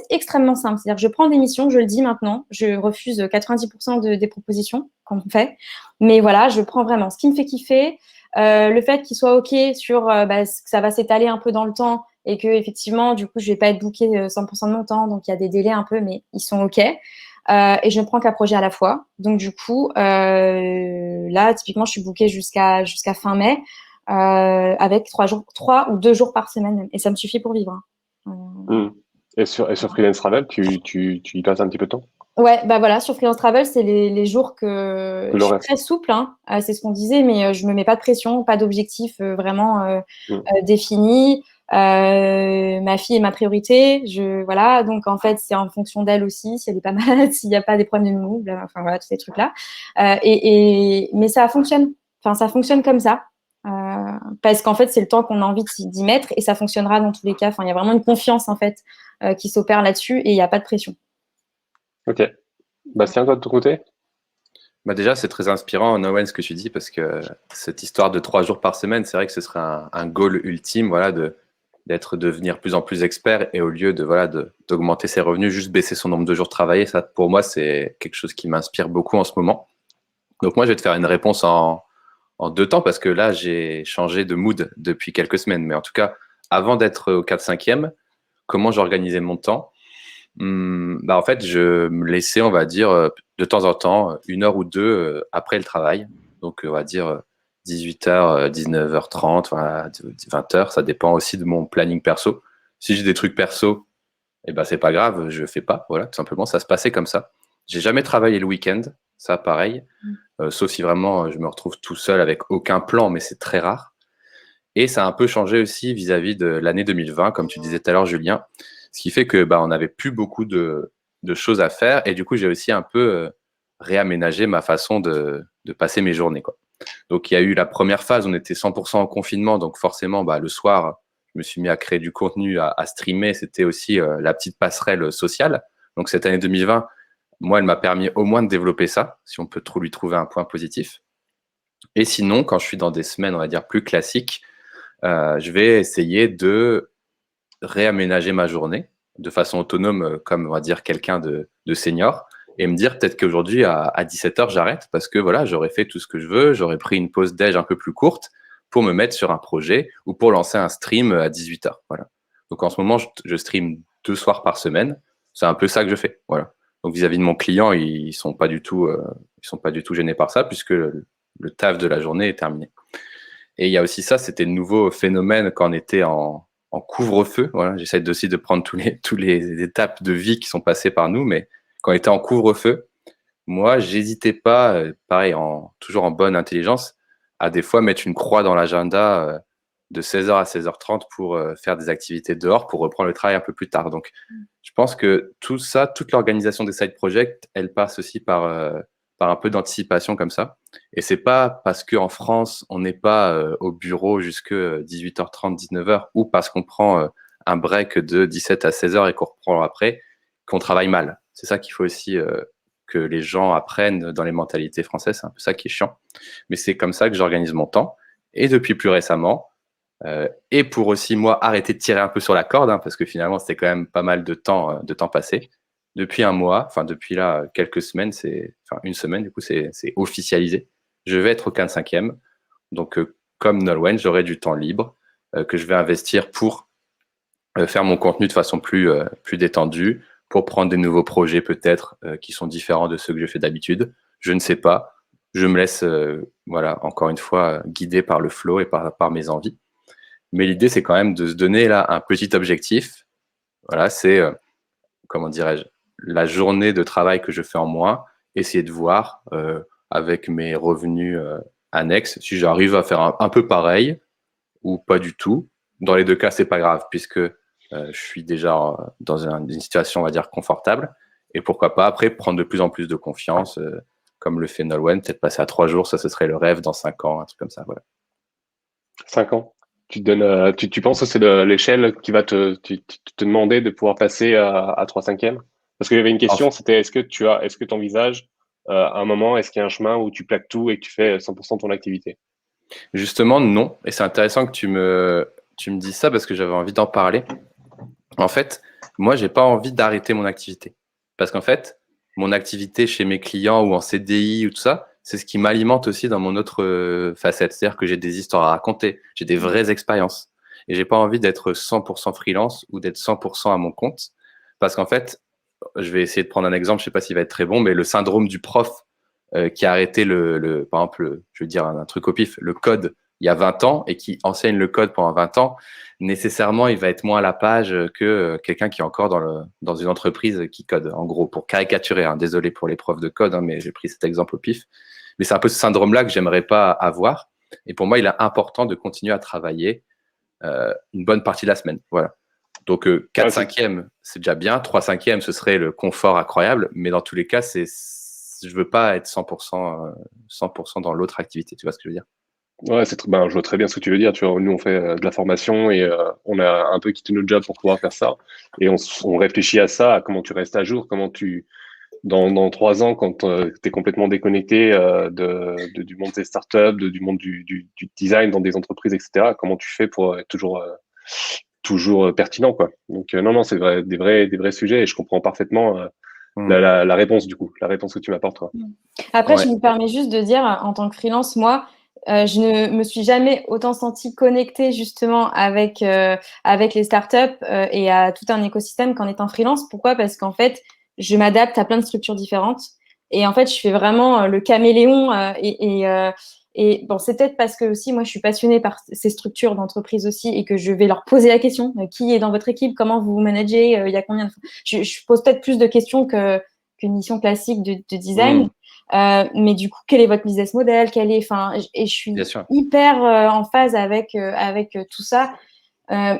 extrêmement simple. C'est-à-dire que je prends des missions, je le dis maintenant, je refuse 90% des propositions qu'on me fait. Mais voilà, je prends vraiment ce qui me fait kiffer, le fait qu'il soit OK sur que ça va s'étaler un peu dans le temps et que effectivement, du coup, je vais pas être bookée 100% de mon temps. Donc, il y a des délais un peu, mais ils sont OK. Et je ne prends qu'un projet à la fois. Donc, du coup, là, typiquement, je suis bookée jusqu'à fin mai avec 3 ou 2 jours par semaine. Et ça me suffit pour vivre. Et sur Freelance Travel, tu y passes un petit peu de temps? Ouais, bah voilà, sur Freelance Travel, c'est les jours que je suis très souple, hein, c'est ce qu'on disait, mais je me mets pas de pression, pas d'objectif vraiment défini. Ma fille est ma priorité, voilà, donc en fait c'est en fonction d'elle aussi, si elle est pas malade, s'il n'y a pas des problèmes de mou, enfin voilà tous ces trucs là. Mais ça fonctionne, enfin ça fonctionne comme ça. Parce qu'en fait c'est le temps qu'on a envie d'y mettre et ça fonctionnera dans tous les cas. Enfin il y a vraiment une confiance en fait qui s'opère là-dessus et il n'y a pas de pression. Ok. Bastien, toi de ton côté? Bah déjà, c'est très inspirant, Noël, ce que tu dis, parce que cette histoire de 3 jours par semaine, c'est vrai que ce serait un goal ultime, voilà, devenir plus en plus expert et au lieu d'augmenter ses revenus, juste baisser son nombre de jours travaillés. Ça, pour moi, c'est quelque chose qui m'inspire beaucoup en ce moment. Donc moi, je vais te faire une réponse en 2 temps parce que là, j'ai changé de mood depuis quelques semaines. Mais en tout cas, avant d'être au 4/5e, comment j'organisais mon temps? En fait, je me laissais, on va dire, de temps en temps, 1 heure ou 2 après le travail. Donc, on va dire 18h, 19h30, voilà, 20h. Ça dépend aussi de mon planning perso. Si j'ai des trucs perso, eh ben, c'est pas grave, je fais pas. Voilà, tout simplement, ça se passait comme ça. J'ai jamais travaillé le week-end, ça pareil. Sauf si vraiment je me retrouve tout seul avec aucun plan, mais c'est très rare. Et ça a un peu changé aussi vis-à-vis de l'année 2020, comme tu disais tout à l'heure, Julien. Ce qui fait que on n'avait plus beaucoup de choses à faire. Et du coup, j'ai aussi un peu réaménagé ma façon de passer mes journées, quoi. Donc, il y a eu la première phase, on était 100% en confinement. Donc, forcément, le soir, je me suis mis à créer du contenu, à streamer. C'était aussi la petite passerelle sociale. Donc, cette année 2020, moi, elle m'a permis au moins de développer ça, si on peut lui trouver un point positif. Et sinon, quand je suis dans des semaines, on va dire, plus classiques, je vais essayer de réaménager ma journée de façon autonome, comme on va dire quelqu'un de senior, et me dire peut-être qu'aujourd'hui à 17h j'arrête parce que voilà, j'aurais fait tout ce que je veux, j'aurais pris une pause déj un peu plus courte pour me mettre sur un projet ou pour lancer un stream à 18h. Voilà. Donc en ce moment, je stream 2 soirs par semaine. C'est un peu ça que je fais. Voilà. Donc vis-à-vis de mon client, ils sont pas du tout gênés par ça puisque le taf de la journée est terminé. Et il y a aussi ça, c'était le nouveau phénomène quand on était en couvre-feu. Voilà, j'essaie aussi de prendre tous les étapes de vie qui sont passées par nous, mais quand on était en couvre-feu, moi, j'hésitais pas, pareil, toujours en bonne intelligence, à des fois mettre une croix dans l'agenda de 16h à 16h30 pour faire des activités dehors, pour reprendre le travail un peu plus tard. Donc, je pense que tout ça, toute l'organisation des side projects, elle passe aussi par un peu d'anticipation comme ça. Et c'est pas parce qu'en France, on n'est pas au bureau jusque 18h30, 19h, ou parce qu'on prend un break de 17 à 16h et qu'on reprend après, qu'on travaille mal. C'est ça qu'il faut aussi que les gens apprennent dans les mentalités françaises. C'est un peu ça qui est chiant. Mais c'est comme ça que j'organise mon temps. Et depuis plus récemment, et pour aussi, moi, arrêter de tirer un peu sur la corde, hein, parce que finalement, c'était quand même pas mal de temps passé. Depuis un mois, enfin depuis là quelques semaines, une semaine du coup, c'est officialisé. Je vais être au 15/5e. Donc, comme Nolwenn, j'aurai du temps libre que je vais investir pour faire mon contenu de façon plus détendue, pour prendre des nouveaux projets peut-être qui sont différents de ceux que je fais d'habitude. Je ne sais pas. Je me laisse, voilà, encore une fois, guider par le flow et par mes envies. Mais l'idée, c'est quand même de se donner là un petit objectif. Voilà, c'est, comment dirais-je, la journée de travail que je fais en moins, essayer de voir avec mes revenus annexes si j'arrive à faire un peu pareil ou pas du tout. Dans les 2 cas, c'est pas grave puisque je suis déjà dans une situation, on va dire, confortable. Et pourquoi pas après prendre de plus en plus de confiance, comme le fait Nolwenn, peut-être passer à 3 jours, ça ce serait le rêve dans 5 ans, un truc comme ça. Voilà. 5 ans. Tu penses que c'est l'échelle qui va te demander de pouvoir passer à 3/5e? Parce qu'il y avait une question, c'était est-ce que tu envisages à un moment, est-ce qu'il y a un chemin où tu plaques tout et que tu fais 100% de ton activité? Justement, non. Et c'est intéressant que tu me dises ça parce que j'avais envie d'en parler. En fait, moi, j'ai pas envie d'arrêter mon activité. Parce qu'en fait, mon activité chez mes clients ou en CDI ou tout ça, c'est ce qui m'alimente aussi dans mon autre facette. C'est-à-dire que j'ai des histoires à raconter, j'ai des vraies expériences. Et j'ai pas envie d'être 100% freelance ou d'être 100% à mon compte. Parce qu'en fait, je vais essayer de prendre un exemple, je sais pas s'il va être très bon, mais le syndrome du prof qui a arrêté par exemple, je veux dire un truc au pif, le code il y a 20 ans et qui enseigne le code pendant 20 ans, nécessairement, il va être moins à la page que quelqu'un qui est encore dans une entreprise qui code, en gros, pour caricaturer. Hein. Désolé pour les profs de code, hein, mais j'ai pris cet exemple au pif. Mais c'est un peu ce syndrome-là que j'aimerais pas avoir. Et pour moi, il est important de continuer à travailler une bonne partie de la semaine. Voilà. Donc, 4 cinquièmes, c'est déjà bien. 3 cinquièmes, ce serait le confort incroyable. Mais dans tous les cas, je veux pas être 100% dans l'autre activité. Tu vois ce que je veux dire? Ouais, je vois très bien ce que tu veux dire. Tu vois, nous, on fait de la formation et on a un peu quitté notre job pour pouvoir faire ça. Et on réfléchit à ça, à comment tu restes à jour, dans 3 ans, quand tu es complètement déconnecté du monde des startups, du monde du design dans des entreprises, etc., comment tu fais pour être toujours pertinent, quoi. Donc, non, c'est vrai, des vrais sujets et je comprends parfaitement la réponse, du coup, la réponse que tu m'apportes, toi. Après, Ouais. je me permets juste de dire, en tant que freelance, moi, je ne me suis jamais autant sentie connectée justement avec les startups et à tout un écosystème qu'en étant freelance. Pourquoi? Parce qu'en fait, je m'adapte à plein de structures différentes et en fait, je fais vraiment le caméléon et bon, c'est peut-être parce que aussi moi, je suis passionnée par ces structures d'entreprise aussi et que je vais leur poser la question qui est dans votre équipe, comment vous managez, il y a combien de... Je pose peut-être plus de questions qu'une mission classique de design. Mais du coup, quel est votre business model? Et je suis hyper en phase avec tout ça.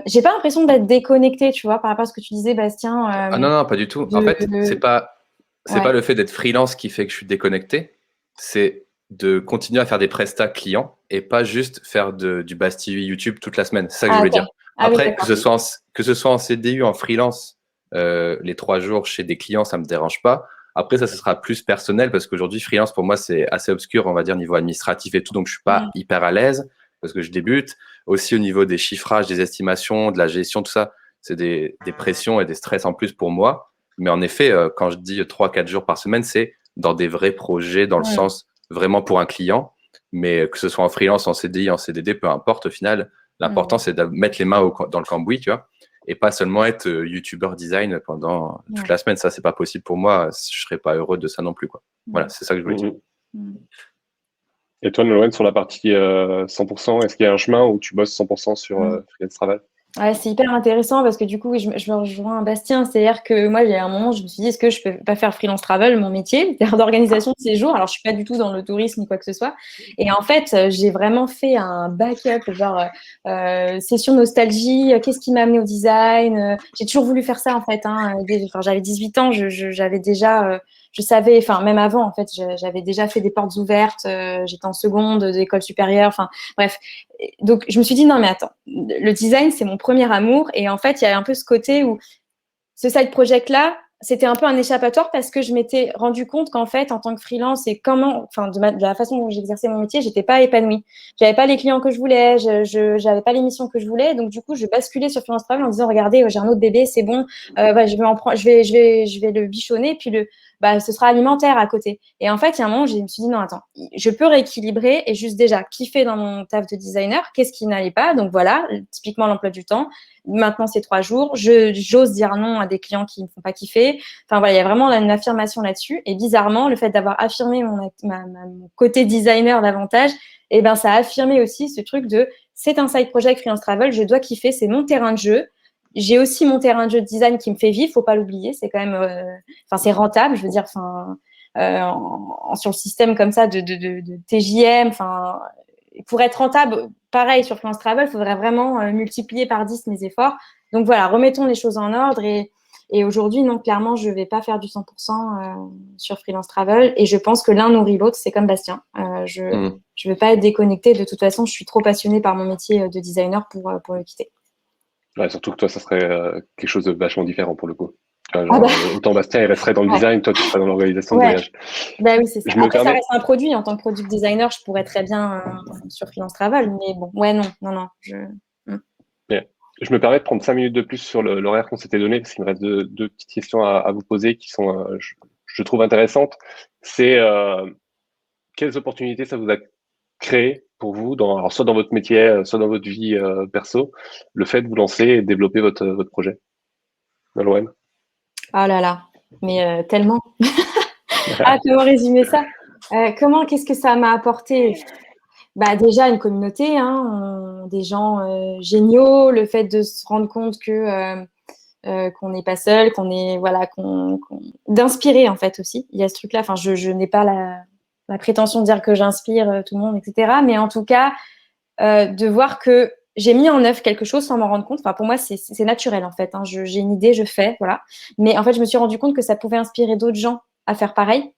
J'ai pas l'impression d'être déconnectée, tu vois, par rapport à ce que tu disais, Bastien. Ah non, pas du tout. En fait, c'est pas le fait d'être freelance qui fait que je suis déconnecté. C'est de continuer à faire des prestats clients et pas juste faire du Bastille YouTube toute la semaine. C'est ça que je voulais dire. Après, que ce soit en CDI ou en freelance, les 3 jours chez des clients, ça me dérange pas. Après, ça, ce sera plus personnel parce qu'aujourd'hui, freelance, pour moi, c'est assez obscur, on va dire, niveau administratif et tout. Donc, je suis pas hyper à l'aise parce que je débute. Aussi, au niveau des chiffrages, des estimations, de la gestion, tout ça, c'est des pressions et des stress en plus pour moi. Mais en effet, quand je dis 3-4 jours par semaine, c'est dans des vrais projets, dans le sens vraiment pour un client. Mais que ce soit en freelance, en CDI, en CDD, peu importe, au final, l'important, c'est de mettre les mains dans le cambouis, tu vois, et pas seulement être youtubeur design pendant toute la semaine. Ça, c'est pas possible pour moi. Je serais pas heureux de ça non plus, quoi. Voilà, c'est ça que je voulais dire. Et toi, Nolwenn, sur la partie 100%, est-ce qu'il y a un chemin où tu bosses 100% sur Freelance Travel? Ouais, c'est hyper intéressant parce que du coup, je me rejoins Bastien. C'est-à-dire que moi, il y a un moment, je me suis dit, est-ce que je peux pas faire freelance travel, mon métier, c'est-à-dire d'organisation de séjour. Alors, je suis pas du tout dans le tourisme ni quoi que ce soit. Et en fait, j'ai vraiment fait un backup, genre session nostalgie. Qu'est-ce qui m'a amené au design? J'ai toujours voulu faire ça en fait. J'avais 18 ans, j'avais déjà, je savais, enfin même avant en fait, j'avais déjà fait des portes ouvertes. J'étais en seconde d'école supérieure. Enfin bref. Donc, je me suis dit, non, mais attends, le design, c'est mon premier amour. Et en fait, il y a un peu ce côté où ce side project-là, c'était un peu un échappatoire parce que je m'étais rendu compte qu'en fait, en tant que freelance et de la façon dont j'exerçais mon métier, j'étais pas épanouie. J'avais pas les clients que je voulais, j'avais pas les missions que je voulais. Donc, du coup, je basculais sur freelance travel en disant, regardez, j'ai un autre bébé, c'est bon, je vais le bichonner, puis ce sera alimentaire à côté. Et en fait, il y a un moment où je me suis dit, non, attends, je peux rééquilibrer et juste déjà kiffer dans mon taf de designer, qu'est-ce qui n'allait pas. Donc voilà, typiquement l'emploi du temps. Maintenant, c'est 3 jours. J'ose dire non à des clients qui ne me font pas kiffer. Enfin, voilà, il y a vraiment une affirmation là-dessus. Et bizarrement, le fait d'avoir affirmé mon côté designer davantage, eh ben, ça a affirmé aussi ce truc de c'est un side project freelance travel, je dois kiffer, c'est mon terrain de jeu. J'ai aussi mon terrain de jeu de design qui me fait vivre, faut pas l'oublier. C'est quand même, c'est rentable, je veux dire, sur le système comme ça de TJM, pour être rentable, pareil, sur Freelance Travel, il faudrait vraiment multiplier par 10 mes efforts. Donc voilà, remettons les choses en ordre. Et aujourd'hui, non, clairement, je ne vais pas faire du 100% sur Freelance Travel. Et je pense que l'un nourrit l'autre, c'est comme Bastien. Je ne veux pas être déconnectée. De toute façon, je suis trop passionnée par mon métier de designer pour le quitter. Ouais, surtout que toi, ça serait quelque chose de vachement différent pour le coup. Tu vois, genre, autant Bastien, il resterait dans le design, toi, tu serais dans l'organisation de voyage. Bah oui, c'est ça. Je me Après, ça permets, reste un produit. En tant que product designer, je pourrais très bien sur Freelance Travel. Mais bon, ouais, non. je me permets de prendre 5 minutes de plus sur l'horaire qu'on s'était donné, parce qu'il me reste deux petites questions à vous poser qui sont, je trouve intéressantes. C'est quelles opportunités ça vous a créé pour vous, alors soit dans votre métier, soit dans votre vie perso, le fait de vous lancer et de développer votre projet dans le web? Ah là là, mais tellement. Ah, comment résumer ça? Qu'est-ce que ça m'a apporté? Bah, déjà, une communauté, hein, des gens géniaux, le fait de se rendre compte qu'on n'est pas seul, d'inspirer en fait aussi. Il y a ce truc-là. Enfin, je n'ai pas la prétention de dire que j'inspire tout le monde, etc. Mais en tout cas, de voir que j'ai mis en œuvre quelque chose sans m'en rendre compte. Enfin, pour moi, c'est naturel en fait. Hein. J'ai une idée, je fais, voilà. Mais en fait, je me suis rendu compte que ça pouvait inspirer d'autres gens à faire pareil,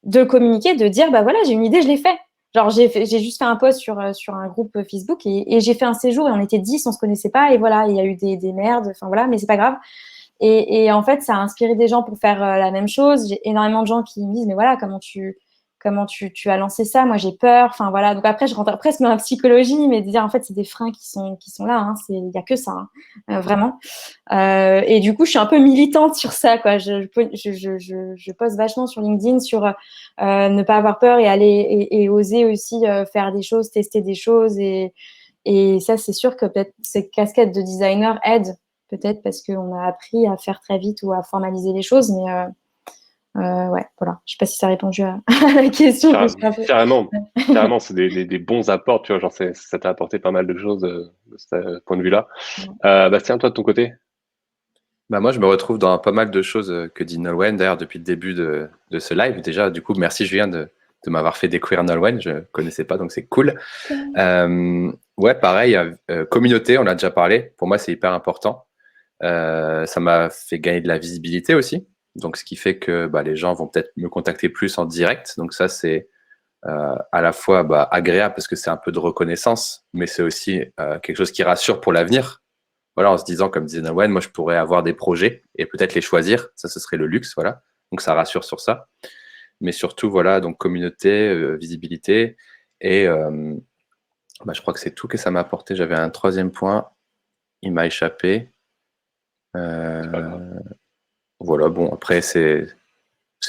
de communiquer, de dire, bah voilà, j'ai une idée, je l'ai fait. Genre, j'ai juste fait un post sur un groupe Facebook et j'ai fait un séjour et on était 10, on se connaissait pas et voilà, il y a eu des merdes, enfin voilà, mais c'est pas grave. Et en fait, ça a inspiré des gens pour faire la même chose. J'ai énormément de gens qui me disent, mais voilà, comment tu as lancé ça? Moi, j'ai peur. Enfin, voilà. Donc après, je rentre presque dans la psychologie, mais de dire, en fait, c'est des freins qui sont là. Hein. Il y a que ça, hein. Vraiment. Et du coup, je suis un peu militante sur ça, quoi. Je poste vachement sur LinkedIn sur ne pas avoir peur et aller et oser aussi faire des choses, tester des choses. Et ça, c'est sûr que peut-être ces casquettes de designer aident, peut-être parce qu'on a appris à faire très vite ou à formaliser les choses. Mais ouais, voilà. Je sais pas si ça a répondu à la question. Carrément, c'est des bons apports, tu vois, genre ça t'a apporté pas mal de choses de ce point de vue-là. Bastien, toi de ton côté? Bah moi, je me retrouve dans pas mal de choses que dit Nolwenn, d'ailleurs, depuis le début de ce live. Déjà, du coup, merci Julien de m'avoir fait découvrir Nolwenn. Je connaissais pas, donc c'est cool. Ouais, pareil, communauté, on a déjà parlé. Pour moi, c'est hyper important. Ça m'a fait gagner de la visibilité aussi. Donc, ce qui fait que bah, les gens vont peut-être me contacter plus en direct. Donc, ça, c'est à la fois bah, agréable parce que c'est un peu de reconnaissance, mais c'est aussi quelque chose qui rassure pour l'avenir. Voilà, en se disant, comme disait Nolwenn, moi, je pourrais avoir des projets et peut-être les choisir. Ça, ce serait le luxe, voilà. Donc, ça rassure sur ça. Mais surtout, voilà, donc communauté, visibilité. Et bah, je crois que c'est tout que ça m'a apporté. J'avais un troisième point. Il m'a échappé. Voilà, bon, après, c'est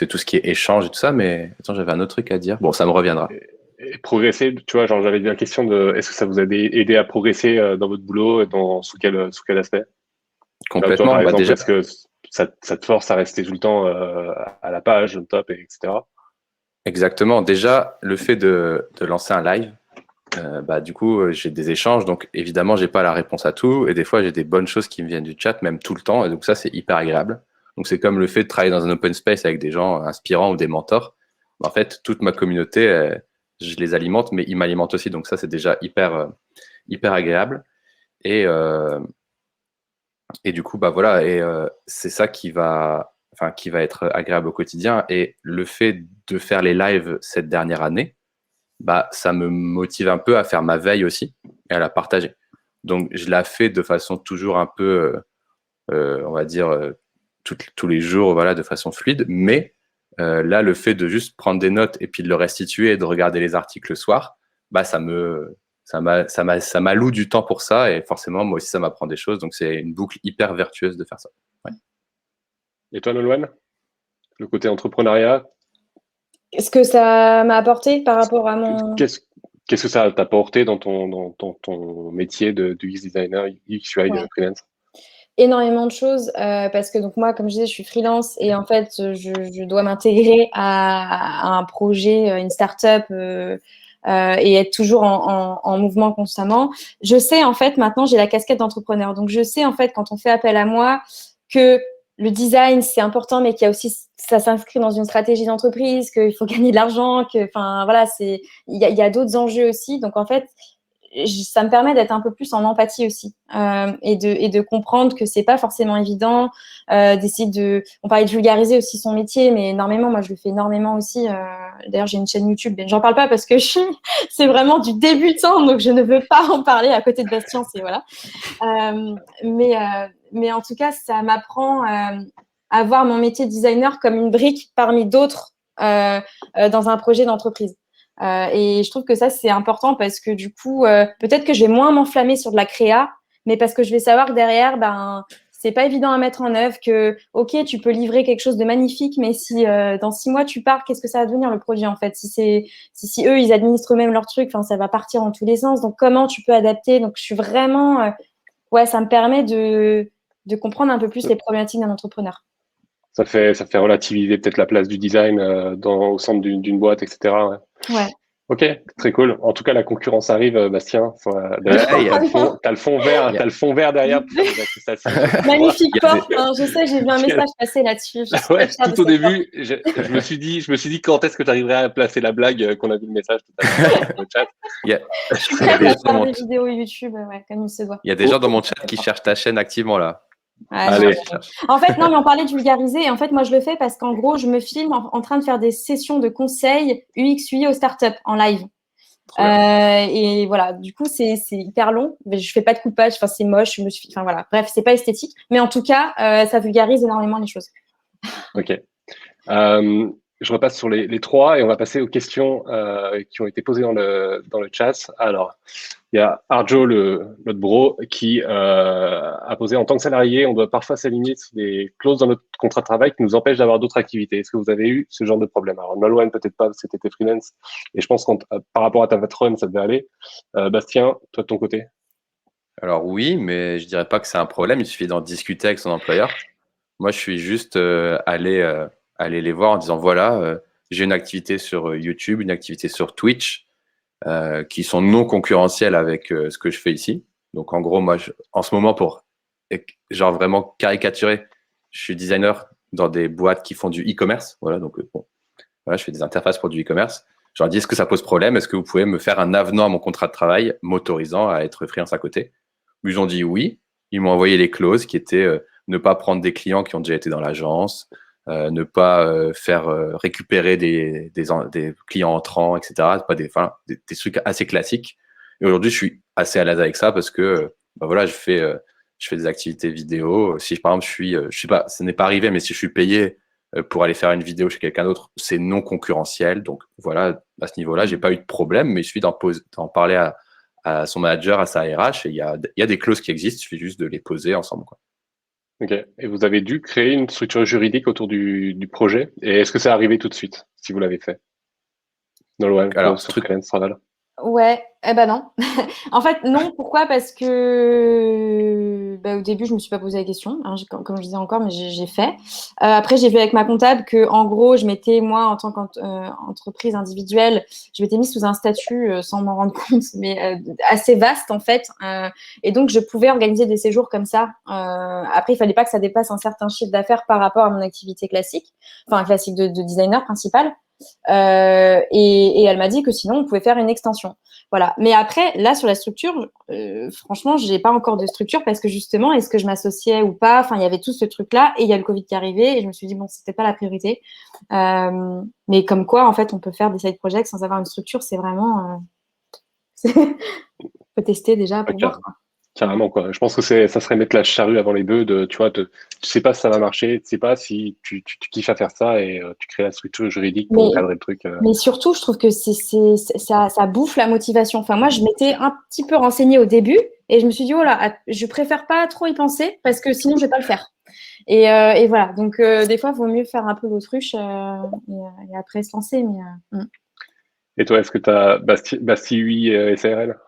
tout ce qui est échange et tout ça. Mais attends, j'avais un autre truc à dire. Bon, ça me reviendra. Et progresser, tu vois, genre j'avais dit la question de est-ce que ça vous a aidé à progresser dans votre boulot et sous quel aspect? Là, toi, Complètement. par Bah, exemple, déjà, est-ce que ça te force à rester tout le temps à la page, au top, etc. exactement. Déjà, le fait de lancer un live, bah, du coup, j'ai des échanges. Donc, évidemment, j'ai pas la réponse à tout. Et des fois, j'ai des bonnes choses qui me viennent du chat, même tout le temps. Et donc, ça, c'est hyper agréable. Donc, c'est comme le fait de travailler dans un open space avec des gens inspirants ou des mentors. En fait, toute ma communauté, je les alimente, mais ils m'alimentent aussi. Donc, ça, c'est déjà hyper agréable. Et, et du coup, bah voilà. Et c'est ça qui va être agréable au quotidien. Et le fait de faire les lives cette dernière année, bah, ça me motive un peu à faire ma veille aussi et à la partager. Donc, je la fais de façon toujours un peu, on va dire, tous les jours, voilà, de façon fluide. Mais là, le fait de juste prendre des notes et puis de le restituer et de regarder les articles le soir, bah, ça m'alloue du temps pour ça. Et forcément, moi aussi, ça m'apprend des choses. Donc, c'est une boucle hyper vertueuse de faire ça. Ouais. Et toi, Nolwenn, le côté entrepreneuriat, Est-ce que ça m'a apporté par rapport à mon… qu'est-ce que ça t'a apporté dans ton métier de UX designer, UX UI Ouais. freelance? Énormément de choses parce que donc moi, comme je disais, je suis freelance et en fait, je dois m'intégrer à un projet, une start-up et être toujours en mouvement constamment. Je sais en fait maintenant, j'ai la casquette d'entrepreneur, donc je sais en fait quand on fait appel à moi que le design c'est important, mais qu'il y a aussi ça s'inscrit dans une stratégie d'entreprise, qu'il faut gagner de l'argent, que enfin voilà, il y a d'autres enjeux aussi. Donc en fait, ça me permet d'être un peu plus en empathie aussi et de comprendre que c'est pas forcément évident d'essayer on parlait de vulgariser aussi son métier, mais énormément, moi je le fais énormément aussi. D'ailleurs j'ai une chaîne YouTube, mais j'en parle pas parce que c'est vraiment du débutant, donc je ne veux pas en parler à côté de Bastien, c'est voilà. Mais en tout cas ça m'apprend à voir mon métier de designer comme une brique parmi d'autres dans un projet d'entreprise. Et je trouve que ça, c'est important parce que du coup, peut-être que je vais moins m'enflammer sur de la créa, mais parce que je vais savoir que derrière, c'est pas évident à mettre en œuvre, que, ok, tu peux livrer quelque chose de magnifique, mais si dans 6 mois tu pars, qu'est-ce que ça va devenir le produit en fait? Si eux, ils administrent eux-mêmes leur truc, ça va partir dans tous les sens. Donc, comment tu peux adapter? Donc, je suis vraiment, ouais, ça me permet de comprendre un peu plus les problématiques d'un entrepreneur. Ça fait relativiser peut-être la place du design au centre d'une boîte, etc. Ouais. Ouais. Ok, très cool. En tout cas, la concurrence arrive, Bastien. D'ailleurs, t'as le fond vert, t'as le fond vert derrière pour faire des attestations. Magnifique porte. Je sais, j'ai vu un message passer là-dessus. Ouais, tout au début, je me suis dit quand est-ce que tu arriverais à placer la blague qu'on a vu le message tout à l'heure dans le chat. Je suis prête à faire des vidéos YouTube, ouais, comme il se doit. Il y a des gens dans mon chat qui cherchent ta chaîne activement là. Allez. En fait, non, mais on parlait de vulgariser. Et en fait, moi, je le fais parce qu'en gros, je me filme en train de faire des sessions de conseils UX, UI aux startups en live. Et voilà, du coup, c'est hyper long. Mais je fais pas de coupage. C'est moche. Voilà. Bref, c'est pas esthétique. Mais en tout cas, ça vulgarise énormément les choses. Ok. Je repasse sur les trois et on va passer aux questions qui ont été posées dans le chat. Alors, il y a Arjo, notre bro, qui a posé: en tant que salarié, on doit parfois s'aligner sur des clauses dans notre contrat de travail qui nous empêchent d'avoir d'autres activités. Est-ce que vous avez eu ce genre de problème? Alors, Nolwenn, peut-être pas, parce que t'étais freelance, et je pense que par rapport à ta patronne, ça devait aller. Bastien, toi de ton côté? Alors oui, mais je dirais pas que c'est un problème. Il suffit d'en discuter avec son employeur. Moi, je suis juste allé les voir en disant voilà, j'ai une activité sur YouTube, une activité sur Twitch, qui sont non concurrentielles avec ce que je fais ici. Donc, en gros, moi, en ce moment, pour genre vraiment caricaturer, je suis designer dans des boîtes qui font du e-commerce. Voilà, donc bon, voilà, je fais des interfaces pour du e-commerce. Je leur dis: est-ce que ça pose problème? Est-ce que vous pouvez me faire un avenant à mon contrat de travail m'autorisant à être freelance à côté? Ils ont dit oui. Ils m'ont envoyé les clauses qui étaient ne pas prendre des clients qui ont déjà été dans l'agence, ne pas faire récupérer des clients entrants, etc. Pas des trucs assez classiques. Et aujourd'hui, je suis assez à l'aise avec ça parce que voilà, je fais des activités vidéo. Si par exemple, je sais pas, ce n'est pas arrivé, mais si je suis payé pour aller faire une vidéo chez quelqu'un d'autre, c'est non concurrentiel. Donc voilà, à ce niveau-là, j'ai pas eu de problème, mais il suffit d'en parler à son manager, à sa RH, et il y a des clauses qui existent, il suffit juste de les poser ensemble, quoi. Ok. Et vous avez dû créer une structure juridique autour du projet. Et est-ce que ça arrivé tout de suite, si vous l'avez fait? Nolwenn, Alors, sur Freelance Travel. Ouais, non. En fait, non. Pourquoi? Parce que au début, je me suis pas posé la question, hein, comme je disais encore, mais j'ai fait. Après, j'ai vu avec ma comptable que, en gros, je m'étais, moi, en tant qu'entreprise individuelle, je m'étais mise sous un statut, sans m'en rendre compte, mais assez vaste, en fait. Et donc, je pouvais organiser des séjours comme ça. Après, il fallait pas que ça dépasse un certain chiffre d'affaires par rapport à mon activité classique, classique de designer principal. Et elle m'a dit que sinon on pouvait faire une extension. Voilà. Mais après, là sur la structure, franchement, j'ai pas encore de structure parce que justement, est-ce que je m'associais ou pas? Il y avait tout ce truc-là et il y a le Covid qui est arrivé et je me suis dit bon, c'était pas la priorité. Mais comme quoi, en fait, on peut faire des side projects sans avoir une structure. C'est vraiment, faut tester déjà pour voir. Carrément, quoi. Je pense que ça serait mettre la charrue avant les bœufs. Tu sais pas si ça va marcher, tu sais pas si tu kiffes à faire ça et tu crées la structure juridique pour encadrer le truc. Mais surtout, je trouve que ça bouffe la motivation. Moi, je m'étais un petit peu renseignée au début et je me suis dit, oh là, je préfère pas trop y penser parce que sinon, je vais pas le faire. Et voilà. Donc, des fois, il vaut mieux faire un peu l'autruche et après se lancer. Et toi, est-ce que tu as Bastille SARL?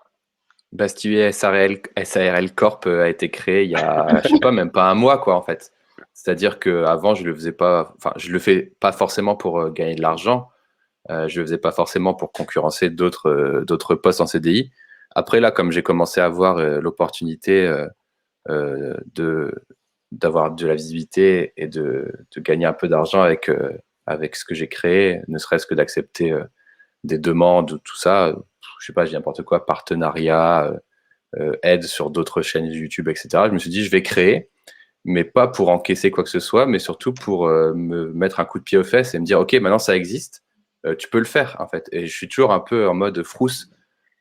Bastille SARL Corp a été créé il y a, je sais pas, même pas un mois, quoi, en fait. C'est-à-dire qu'avant, je le faisais pas, je le fais pas forcément pour gagner de l'argent. Je le faisais pas forcément pour concurrencer d'autres postes en CDI. Après, là, comme j'ai commencé à avoir l'opportunité d'avoir de la visibilité et de gagner un peu d'argent avec ce que j'ai créé, ne serait-ce que d'accepter des demandes, tout ça, je sais pas, j'ai n'importe quoi, partenariat, aide sur d'autres chaînes YouTube, etc. Je me suis dit, je vais créer, mais pas pour encaisser quoi que ce soit, mais surtout pour me mettre un coup de pied aux fesses et me dire, OK, maintenant ça existe, tu peux le faire, en fait. Et je suis toujours un peu en mode frousse